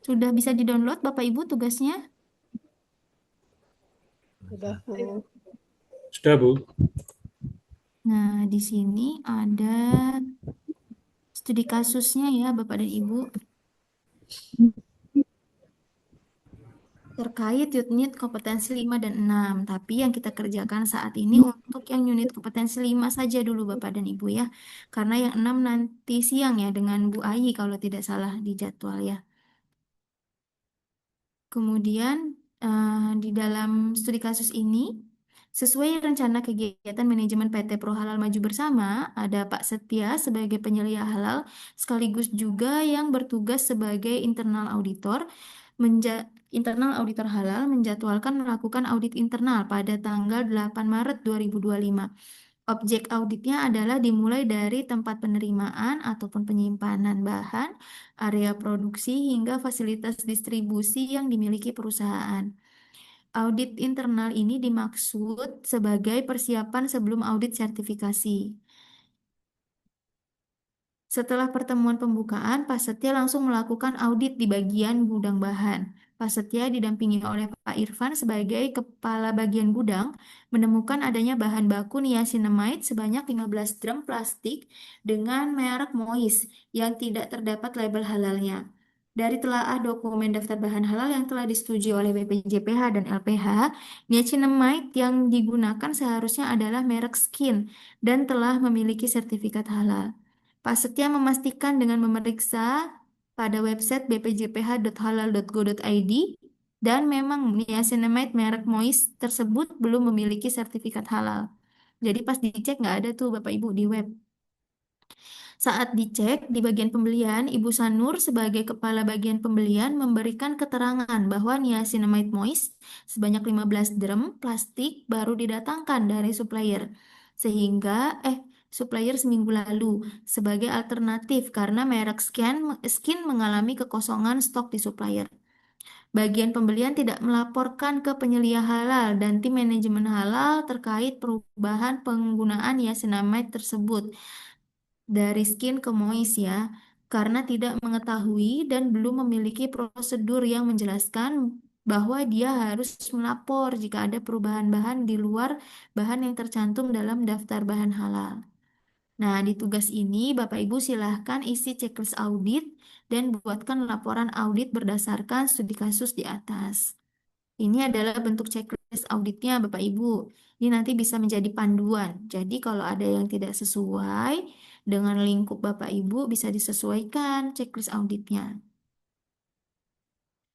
Sudah bisa di-download Bapak Ibu tugasnya? Sudah, Bu. Sudah, Bu. Nah, di sini ada studi kasusnya ya Bapak dan Ibu. Terkait unit kompetensi 5 dan 6. Tapi yang kita kerjakan saat ini untuk yang unit kompetensi 5 saja dulu Bapak dan Ibu ya. Karena yang 6 nanti siang ya dengan Bu Ayi kalau tidak salah di jadwal ya. Kemudian di dalam studi kasus ini, sesuai rencana kegiatan manajemen PT Pro Halal Maju Bersama, ada Pak Setia sebagai penyelia halal, sekaligus juga yang bertugas sebagai internal auditor halal menjadwalkan melakukan audit internal pada tanggal 8 Maret 2025. Objek auditnya adalah dimulai dari tempat penerimaan ataupun penyimpanan bahan, area produksi, hingga fasilitas distribusi yang dimiliki perusahaan. Audit internal ini dimaksud sebagai persiapan sebelum audit sertifikasi. Setelah pertemuan pembukaan, Pak Setia langsung melakukan audit di bagian gudang bahan. Pak Setia didampingi oleh Pak Irfan sebagai kepala bagian gudang, menemukan adanya bahan baku niacinamide sebanyak 15 drum plastik dengan merek Mois yang tidak terdapat label halalnya. Dari telaah dokumen daftar bahan halal yang telah disetujui oleh BPJPH dan LPH, niacinamide yang digunakan seharusnya adalah merek Skin dan telah memiliki sertifikat halal. Pak Setia memastikan dengan memeriksa pada website bpjph.halal.go.id dan memang niacinamide merek Mois tersebut belum memiliki sertifikat halal. Jadi pas dicek nggak ada tuh Bapak Ibu di web. Saat dicek di bagian pembelian, Ibu Sanur sebagai kepala bagian pembelian memberikan keterangan bahwa niacinamide moist sebanyak 15 drum plastik baru didatangkan dari supplier. Supplier seminggu lalu sebagai alternatif karena merek Skin mengalami kekosongan stok di supplier. Bagian pembelian tidak melaporkan ke penyelia halal dan tim manajemen halal terkait perubahan penggunaan niacinamide tersebut dari Skin ke Mois ya, karena tidak mengetahui dan belum memiliki prosedur yang menjelaskan bahwa dia harus melapor jika ada perubahan bahan di luar bahan yang tercantum dalam daftar bahan halal. Nah, di tugas ini Bapak Ibu silahkan isi checklist audit dan buatkan laporan audit berdasarkan studi kasus di atas. Ini adalah bentuk checklist auditnya Bapak Ibu. Ini nanti bisa menjadi panduan. Jadi kalau ada yang tidak sesuai dengan lingkup Bapak Ibu bisa disesuaikan checklist auditnya.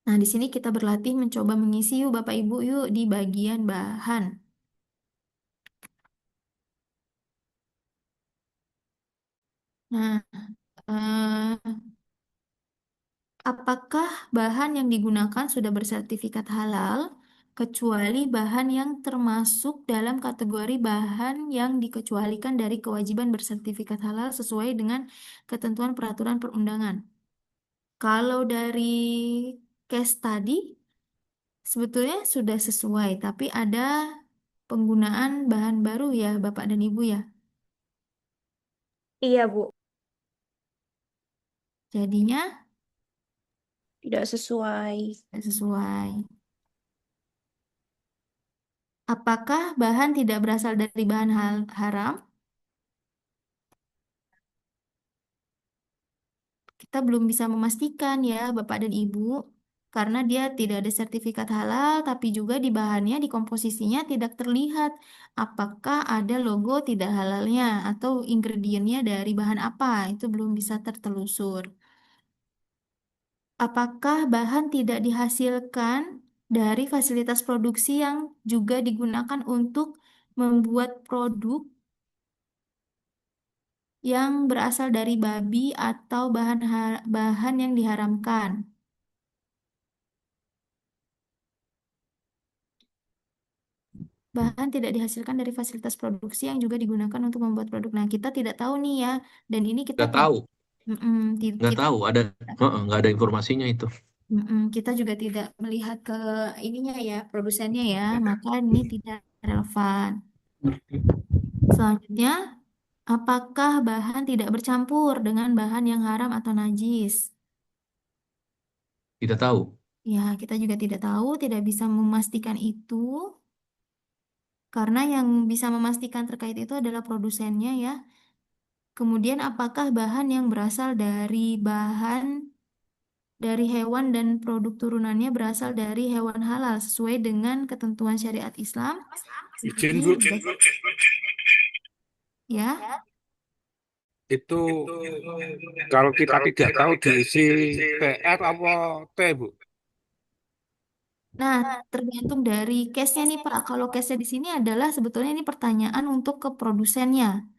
Nah, di sini kita berlatih mencoba mengisi yuk Bapak Ibu yuk di bagian bahan. Nah, eh, apakah bahan yang digunakan sudah bersertifikat halal, kecuali bahan yang termasuk dalam kategori bahan yang dikecualikan dari kewajiban bersertifikat halal sesuai dengan ketentuan peraturan perundangan? Kalau dari case tadi, sebetulnya sudah sesuai, tapi ada penggunaan bahan baru ya, Bapak dan Ibu ya. Iya, Bu. Jadinya Tidak sesuai. tidak sesuai. Apakah bahan tidak berasal dari bahan haram? Kita belum bisa memastikan ya, Bapak dan Ibu, karena dia tidak ada sertifikat halal, tapi juga di bahannya, di komposisinya tidak terlihat apakah ada logo tidak halalnya atau ingredientnya dari bahan apa, itu belum bisa tertelusur. Apakah bahan tidak dihasilkan dari fasilitas produksi yang juga digunakan untuk membuat produk yang berasal dari babi atau bahan yang diharamkan. Bahan tidak dihasilkan dari fasilitas produksi yang juga digunakan untuk membuat produk. Nah, kita tidak tahu nih ya, dan ini kita Nggak tahu, nggak kita tahu ada, nggak ada informasinya itu. kita juga tidak melihat ke ininya ya, produsennya ya, maka ini tidak relevan. Selanjutnya, apakah bahan tidak bercampur dengan bahan yang haram atau najis? Kita tahu. Ya, kita juga tidak tahu, tidak bisa memastikan itu, karena yang bisa memastikan terkait itu adalah produsennya ya. Kemudian, apakah bahan yang berasal dari hewan dan produk turunannya berasal dari hewan halal sesuai dengan ketentuan syariat Islam? Izin, Ini Bu. ya. Itu kalau kita tidak tahu diisi PR apa T, Bu? Nah, tergantung dari case-nya nih Pak. Kalau case-nya di sini adalah sebetulnya ini pertanyaan untuk ke produsennya.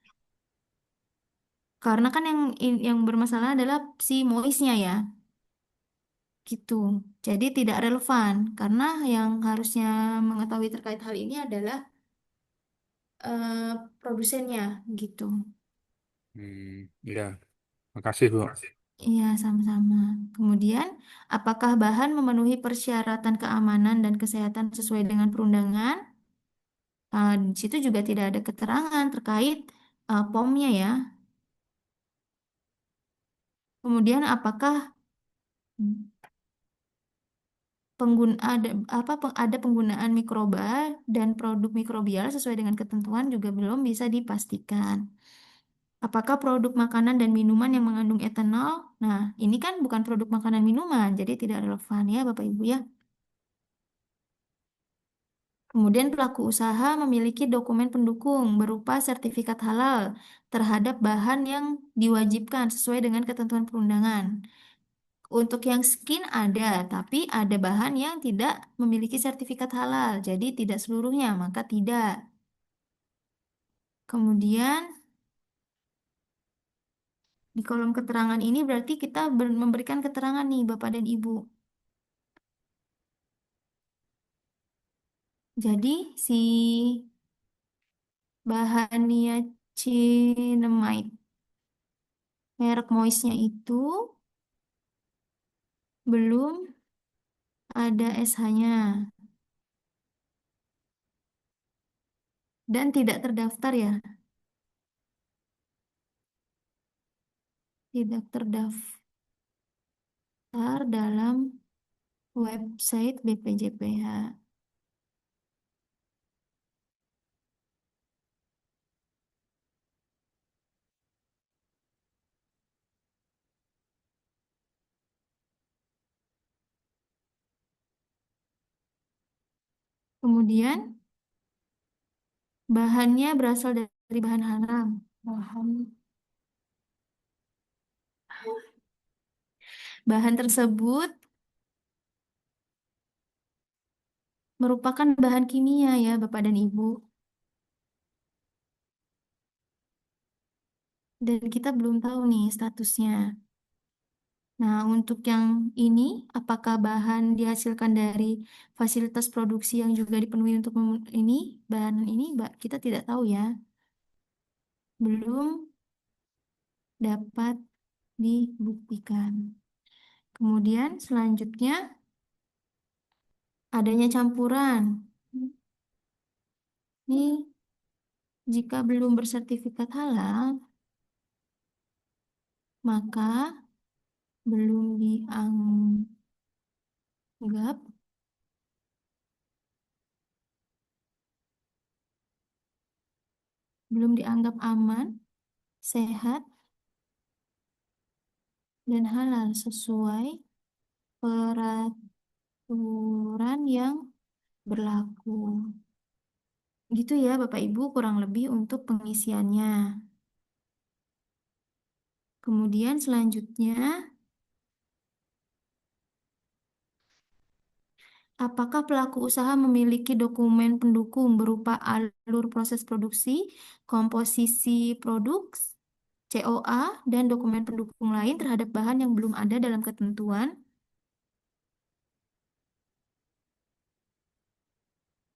Karena kan yang bermasalah adalah si Moisnya ya. Gitu. Jadi tidak relevan karena yang harusnya mengetahui terkait hal ini adalah produsennya gitu. Ya, makasih, Bu. Iya, sama-sama. Kemudian, apakah bahan memenuhi persyaratan keamanan dan kesehatan sesuai dengan perundangan? Di situ juga tidak ada keterangan terkait POM-nya ya. Kemudian, apakah ada penggunaan mikroba dan produk mikrobial sesuai dengan ketentuan juga belum bisa dipastikan. Apakah produk makanan dan minuman yang mengandung etanol? Nah, ini kan bukan produk makanan minuman, jadi tidak relevan ya Bapak Ibu ya. Kemudian pelaku usaha memiliki dokumen pendukung berupa sertifikat halal terhadap bahan yang diwajibkan sesuai dengan ketentuan perundangan. Untuk yang skin ada, tapi ada bahan yang tidak memiliki sertifikat halal, jadi tidak seluruhnya, maka tidak. Kemudian di kolom keterangan ini berarti kita memberikan keterangan nih Bapak dan Ibu. Jadi si bahan niacinamide merek Moisnya itu belum ada SH-nya dan tidak terdaftar ya. Tidak terdaftar dalam website BPJPH. Kemudian bahannya berasal dari bahan haram. Bahan tersebut merupakan bahan kimia ya Bapak dan Ibu. Dan kita belum tahu nih statusnya. Nah, untuk yang ini, apakah bahan dihasilkan dari fasilitas produksi yang juga dipenuhi untuk ini, bahan ini, kita tidak tahu ya. Belum dapat dibuktikan. Kemudian selanjutnya, adanya campuran. Ini jika belum bersertifikat halal, maka belum dianggap aman, sehat, dan halal sesuai peraturan yang berlaku. Gitu ya Bapak Ibu kurang lebih untuk pengisiannya. Kemudian selanjutnya Apakah pelaku usaha memiliki dokumen pendukung berupa alur proses produksi, komposisi produk, COA, dan dokumen pendukung lain terhadap bahan yang belum ada dalam ketentuan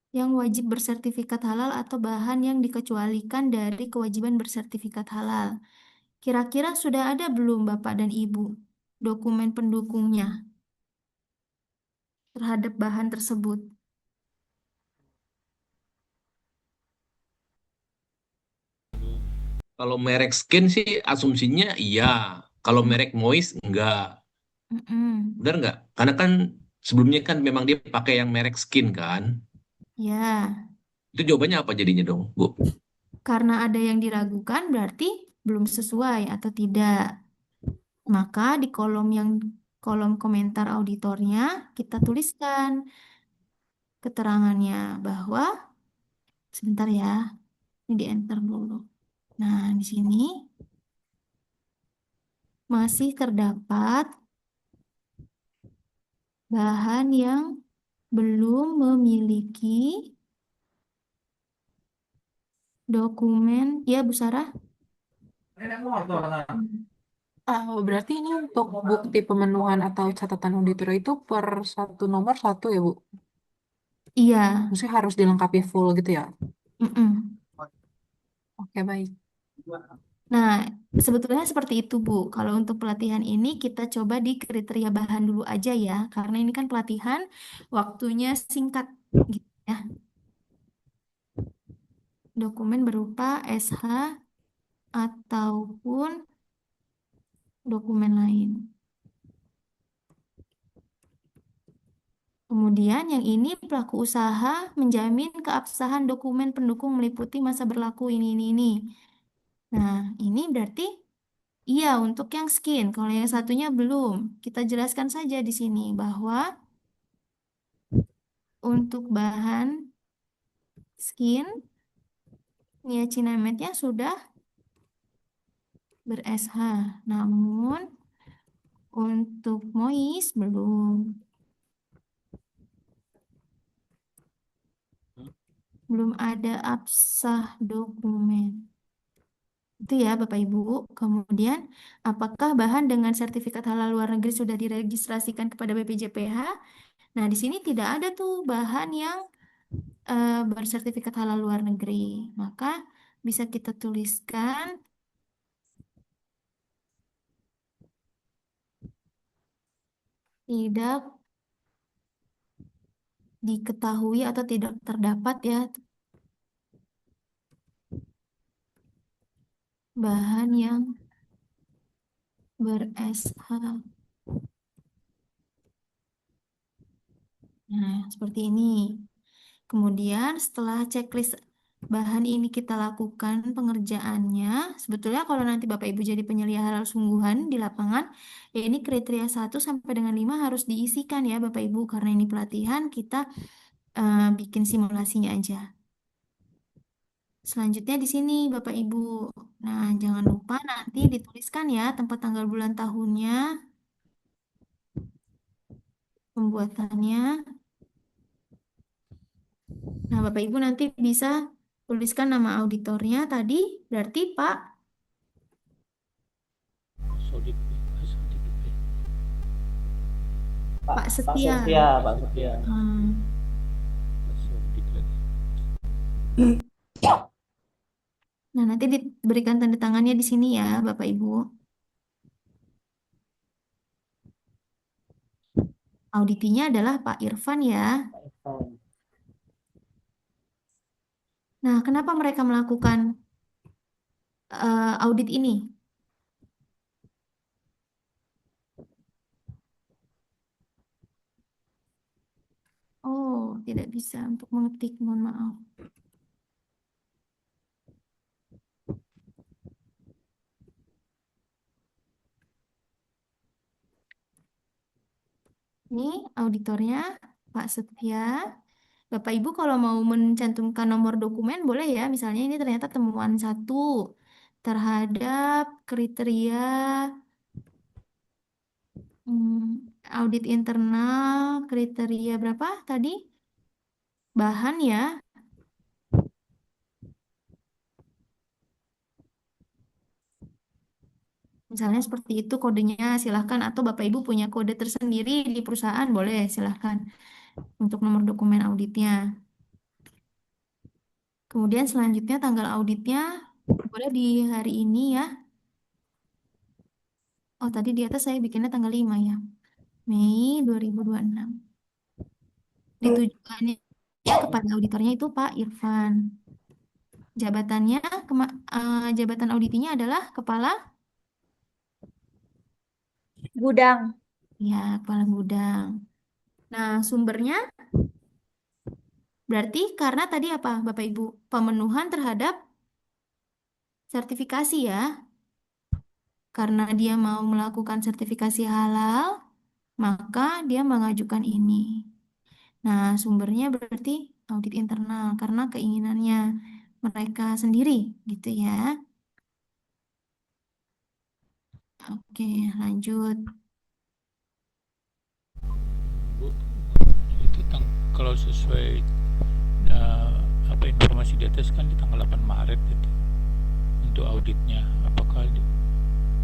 yang wajib bersertifikat halal atau bahan yang dikecualikan dari kewajiban bersertifikat halal. Kira-kira sudah ada belum Bapak dan Ibu dokumen pendukungnya terhadap bahan tersebut? Kalau merek skin sih asumsinya iya. Kalau merek Moist enggak. Mm-mm. Benar enggak? Karena kan sebelumnya kan memang dia pakai yang merek skin kan. Ya, Itu jawabannya apa jadinya dong, Bu? karena ada yang diragukan berarti belum sesuai atau tidak. Maka di kolom komentar auditornya kita tuliskan keterangannya bahwa sebentar ya, ini di enter dulu. Nah, di sini masih terdapat bahan yang belum memiliki dokumen, ya Bu Sarah? Berarti ini untuk bukti pemenuhan atau catatan auditor itu per satu nomor satu ya, Bu? Iya. Maksudnya harus dilengkapi full gitu ya? Mm-mm. Oke, baik. Nah, sebetulnya seperti itu, Bu. Kalau untuk pelatihan ini kita coba di kriteria bahan dulu aja ya, karena ini kan pelatihan waktunya singkat gitu ya. Dokumen berupa SH ataupun dokumen lain. Kemudian yang ini pelaku usaha menjamin keabsahan dokumen pendukung meliputi masa berlaku ini. Nah, ini berarti iya untuk yang skin. Kalau yang satunya belum. Kita jelaskan saja di sini bahwa untuk bahan skin niacinamide-nya sudah ber-SH. Namun untuk moist belum. Belum ada absah dokumen. Itu ya Bapak Ibu. Kemudian, apakah bahan dengan sertifikat halal luar negeri sudah diregistrasikan kepada BPJPH? Nah, di sini tidak ada tuh bahan yang bersertifikat halal luar negeri. Maka bisa kita tuliskan tidak diketahui atau tidak terdapat ya bahan yang ber-SH. Nah, seperti ini. Kemudian setelah checklist bahan ini kita lakukan pengerjaannya, sebetulnya kalau nanti Bapak Ibu jadi penyelia halal sungguhan di lapangan, ya ini kriteria 1 sampai dengan 5 harus diisikan ya Bapak Ibu, karena ini pelatihan kita bikin simulasinya aja. Selanjutnya di sini Bapak Ibu. Nah, jangan lupa nanti dituliskan ya tempat tanggal bulan tahunnya, pembuatannya. Nah, Bapak Ibu nanti bisa tuliskan nama auditornya tadi, berarti Pak Sodik, Sodik. Pak Setia. Pak Setia. Sodik lagi. Nah, nanti diberikan tanda tangannya di sini ya, Bapak Ibu. Auditinya adalah Pak Irfan ya. Nah, kenapa mereka melakukan audit ini? Oh, tidak bisa untuk mengetik, mohon maaf. Ini auditornya Pak Setia. Bapak Ibu kalau mau mencantumkan nomor dokumen boleh ya. Misalnya ini ternyata temuan 1 terhadap kriteria Audit internal kriteria berapa tadi? Bahan ya. Misalnya seperti itu kodenya silahkan, atau Bapak Ibu punya kode tersendiri di perusahaan boleh silahkan untuk nomor dokumen auditnya. Kemudian selanjutnya tanggal auditnya boleh di hari ini ya. Oh tadi di atas saya bikinnya tanggal 5 ya. Mei 2026. Ditujukannya ya kepada auditornya itu Pak Irfan. Jabatannya, jabatan auditinya adalah kepala Gudang. ya, kepala gudang. Nah, sumbernya berarti karena tadi apa, Bapak Ibu? Pemenuhan terhadap sertifikasi ya. Karena dia mau melakukan sertifikasi halal, maka dia mengajukan ini. Nah, sumbernya berarti audit internal karena keinginannya mereka sendiri, gitu ya. Oke, lanjut. Bu, itu kalau sesuai apa informasi di atas kan di tanggal 8 Maret itu untuk auditnya. Apakah di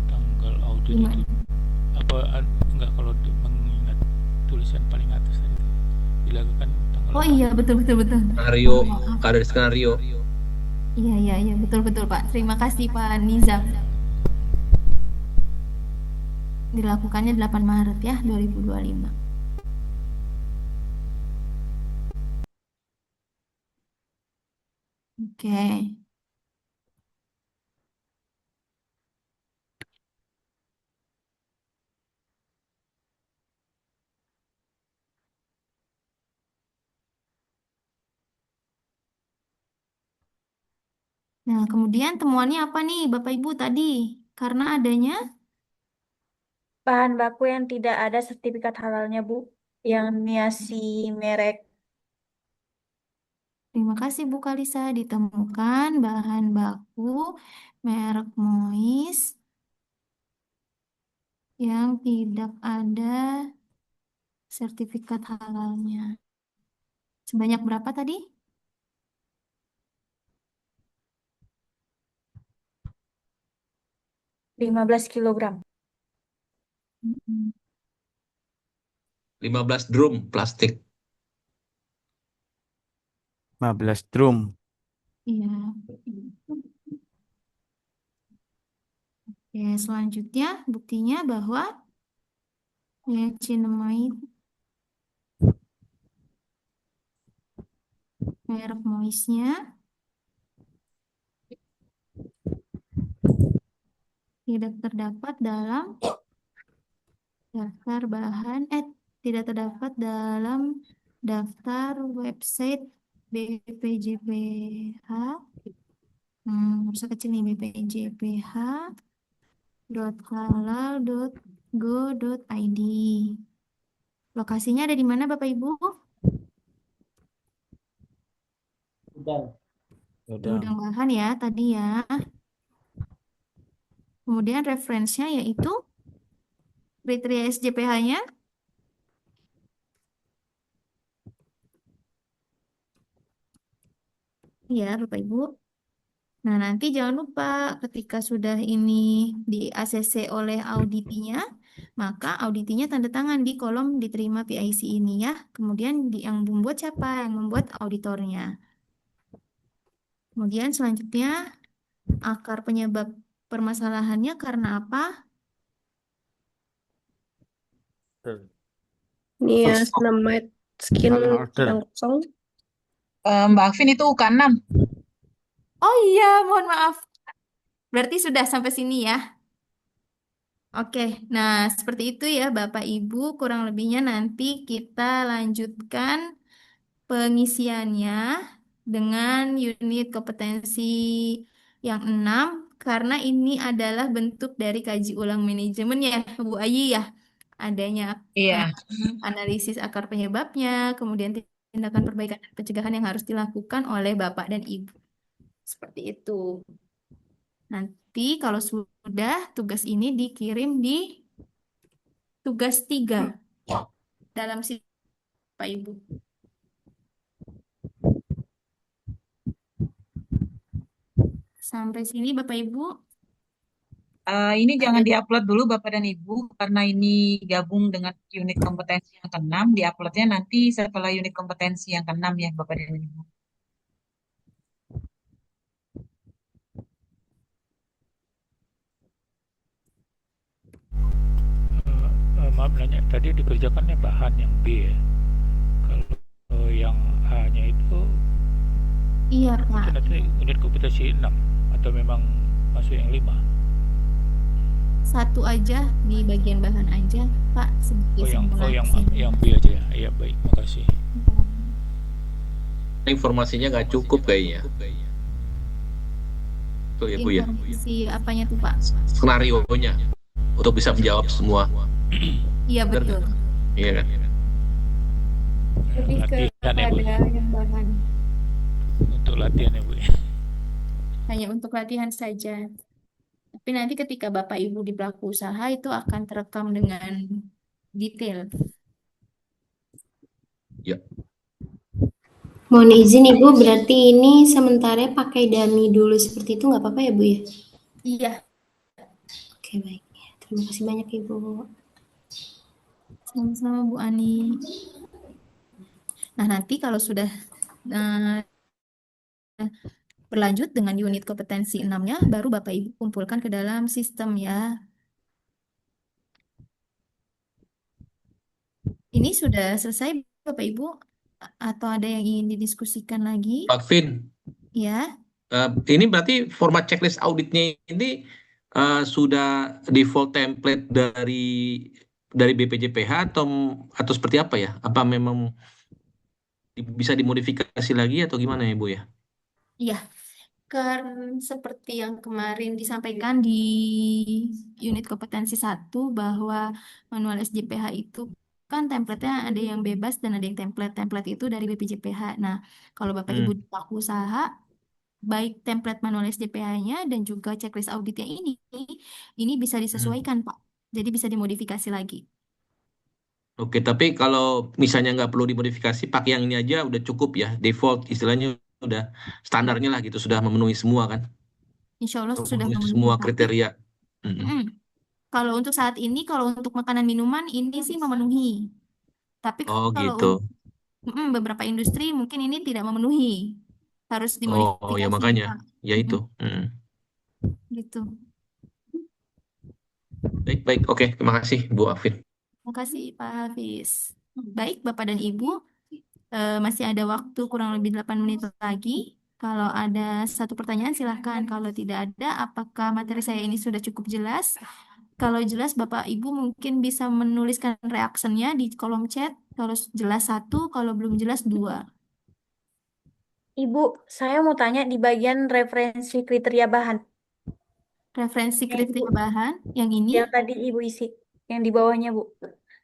tanggal audit Gimana? itu enggak kalau mengingat tulisan paling atas tadi itu dilakukan tanggal Oh 8. iya, betul betul betul. Skenario, Maaf. ada skenario. Iya iya iya, betul betul Pak. Terima kasih Pak Nizam. Dilakukannya 8 Maret ya 2025. Oke. Nah, kemudian temuannya apa nih Bapak Ibu tadi? Karena adanya, Bahan baku yang tidak ada sertifikat halalnya, Bu. Yang niasi merek. terima kasih Bu Kalisa, ditemukan bahan baku merek Mois yang tidak ada sertifikat halalnya. Sebanyak berapa tadi? 15 kilogram. 15 drum plastik. 15 drum. Iya. Oke, selanjutnya buktinya bahwa niacinamide merek Moisnya tidak terdapat dalam daftar bahan tidak terdapat dalam daftar website BPJPH. Harusnya kecil nih, bpjph.halal.go.id. Lokasinya ada di mana Bapak Ibu? Di gudang bahan ya tadi ya. Kemudian referensinya yaitu kriteria SJPH-nya ya Bapak Ibu. Nah, nanti jangan lupa ketika sudah ini di ACC oleh auditinya, maka auditinya tanda tangan di kolom diterima PIC ini ya. Kemudian yang membuat siapa? Yang membuat auditornya. Kemudian selanjutnya akar penyebab permasalahannya karena apa? Niacinamide skin Salah order. yang kosong. Mbak Afin itu U6. Oh iya, mohon maaf. Berarti sudah sampai sini ya. Oke, nah seperti itu ya Bapak Ibu, kurang lebihnya nanti kita lanjutkan pengisiannya dengan unit kompetensi yang 6 karena ini adalah bentuk dari kaji ulang manajemen ya Bu Ayi ya. Adanya Iya. analisis akar penyebabnya, kemudian tindakan perbaikan dan pencegahan yang harus dilakukan oleh Bapak dan Ibu. Seperti itu. Nanti kalau sudah tugas ini dikirim di tugas 3. dalam si Pak Ibu. Sampai sini Bapak Ibu. Ini jangan diupload dulu Bapak dan Ibu karena ini gabung dengan unit kompetensi yang ke-6. Diuploadnya nanti setelah unit kompetensi yang ke-6 ya Bapak dan Ibu. Maaf nanya, tadi dikerjakannya bahan yang B ya. Kalau yang A-nya itu Iya itu Pak. nanti unit kompetensi 6 atau memang masuk yang 5? Satu aja di bagian bahan aja Pak, sebagai simulasi. yang B aja ya. Iya baik, makasih. Informasinya nggak cukup kayaknya. Betul ya Bu ya? Informasi apanya tuh Pak? Skenario-nya untuk bisa menjawab semua. Iya Benar betul. nggak? Iya kan? Lebih ke Latihan ya Bu. pada yang bahan. Untuk latihan ya Bu. Hanya untuk latihan saja. Tapi nanti ketika Bapak Ibu di pelaku usaha itu akan terekam dengan detail. Ya. Mohon izin Ibu, berarti ini sementara pakai dummy dulu seperti itu nggak apa-apa ya Bu ya? Iya. Oke baik, terima kasih banyak Ibu. Sama-sama Bu Ani. Nah nanti kalau sudah berlanjut dengan unit kompetensi 6-nya, baru Bapak Ibu kumpulkan ke dalam sistem ya. Ini sudah selesai Bapak Ibu? Atau ada yang ingin didiskusikan lagi? Pak Vin, Ya. ini berarti format checklist auditnya ini sudah default template dari BPJPH atau seperti apa ya? Apa memang bisa dimodifikasi lagi atau gimana ya Bu ya? Iya. Kan seperti yang kemarin disampaikan di unit kompetensi 1 bahwa manual SJPH itu kan template-nya ada yang bebas dan ada yang template. Template itu dari BPJPH. Nah, kalau Bapak Ibu di pelaku usaha, baik template manual SJPH-nya dan juga checklist auditnya ini bisa disesuaikan, Pak. Jadi bisa dimodifikasi lagi. Oke, tapi kalau misalnya nggak perlu dimodifikasi, pakai yang ini aja udah cukup ya, default istilahnya udah standarnya lah gitu, sudah memenuhi semua kan? Insya Allah sudah Memenuhi memenuhi. semua Tapi kriteria. Mm-mm. kalau untuk saat ini, kalau untuk makanan minuman ini sih memenuhi. Tapi Oh kalau gitu. beberapa industri mungkin ini tidak memenuhi. Harus Oh ya dimodifikasi, makanya, Pak. ya itu. Gitu. Baik, oke, terima kasih Bu Afin. Terima kasih Pak Hafiz. Baik Bapak dan Ibu, masih ada waktu kurang lebih 8 menit lagi. Kalau ada satu pertanyaan silahkan. Kalau tidak ada, apakah materi saya ini sudah cukup jelas? Kalau jelas Bapak Ibu mungkin bisa menuliskan reaksinya di kolom chat. Kalau jelas 1, kalau belum jelas 2. Ibu, saya mau tanya di bagian referensi kriteria bahan. Referensi Yang kriteria Ibu- bahan yang ini. Yang tadi Ibu isi, yang di bawahnya Bu.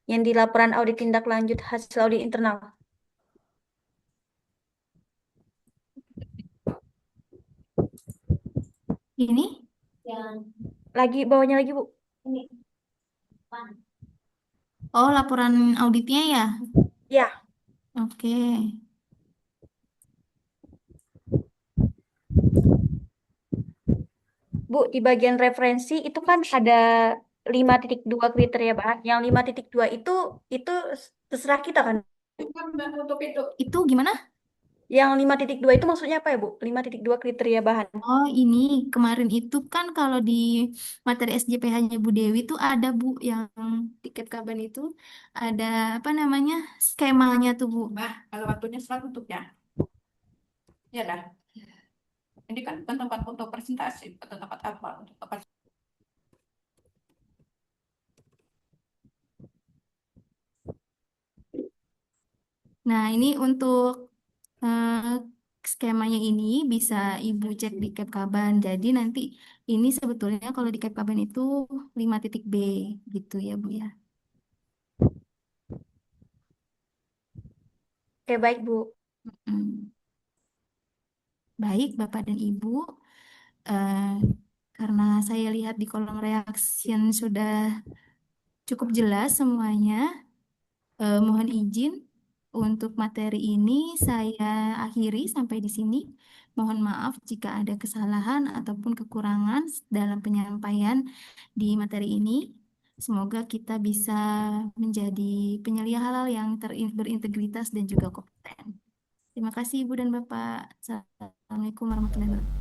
Yang di laporan audit tindak lanjut hasil audit internal. Ini? Bawahnya lagi Bu. Ini. Oh, laporan auditnya ya? Ya. Oke. Bu, di bagian referensi itu kan ada 5.2 kriteria bahan. Yang 5.2 itu terserah kita kan? Itu gimana? Yang 5.2 itu maksudnya apa ya, Bu? 5.2 kriteria bahan. Oh, ini kemarin itu kan kalau di materi SJPH-nya Bu Dewi itu ada Bu yang tiket kaban itu ada apa namanya skemanya tuh Bu. Nah, kalau waktunya selalu untuk ya. Ya dah. Ini kan bukan tempat untuk presentasi, atau tempat apa? Untuk tempat. Nah, ini untuk skemanya ini bisa Ibu cek di Kepkaban. Jadi nanti ini sebetulnya kalau di Kepkaban itu 5.B gitu ya Bu ya. Oke, baik Bu. Baik Bapak dan Ibu, karena saya lihat di kolom reaction sudah cukup jelas semuanya. Mohon izin untuk materi ini saya akhiri sampai di sini. Mohon maaf jika ada kesalahan ataupun kekurangan dalam penyampaian di materi ini. Semoga kita bisa menjadi penyelia halal yang berintegritas dan juga kompeten. Terima kasih Ibu dan Bapak. Assalamualaikum warahmatullahi wabarakatuh.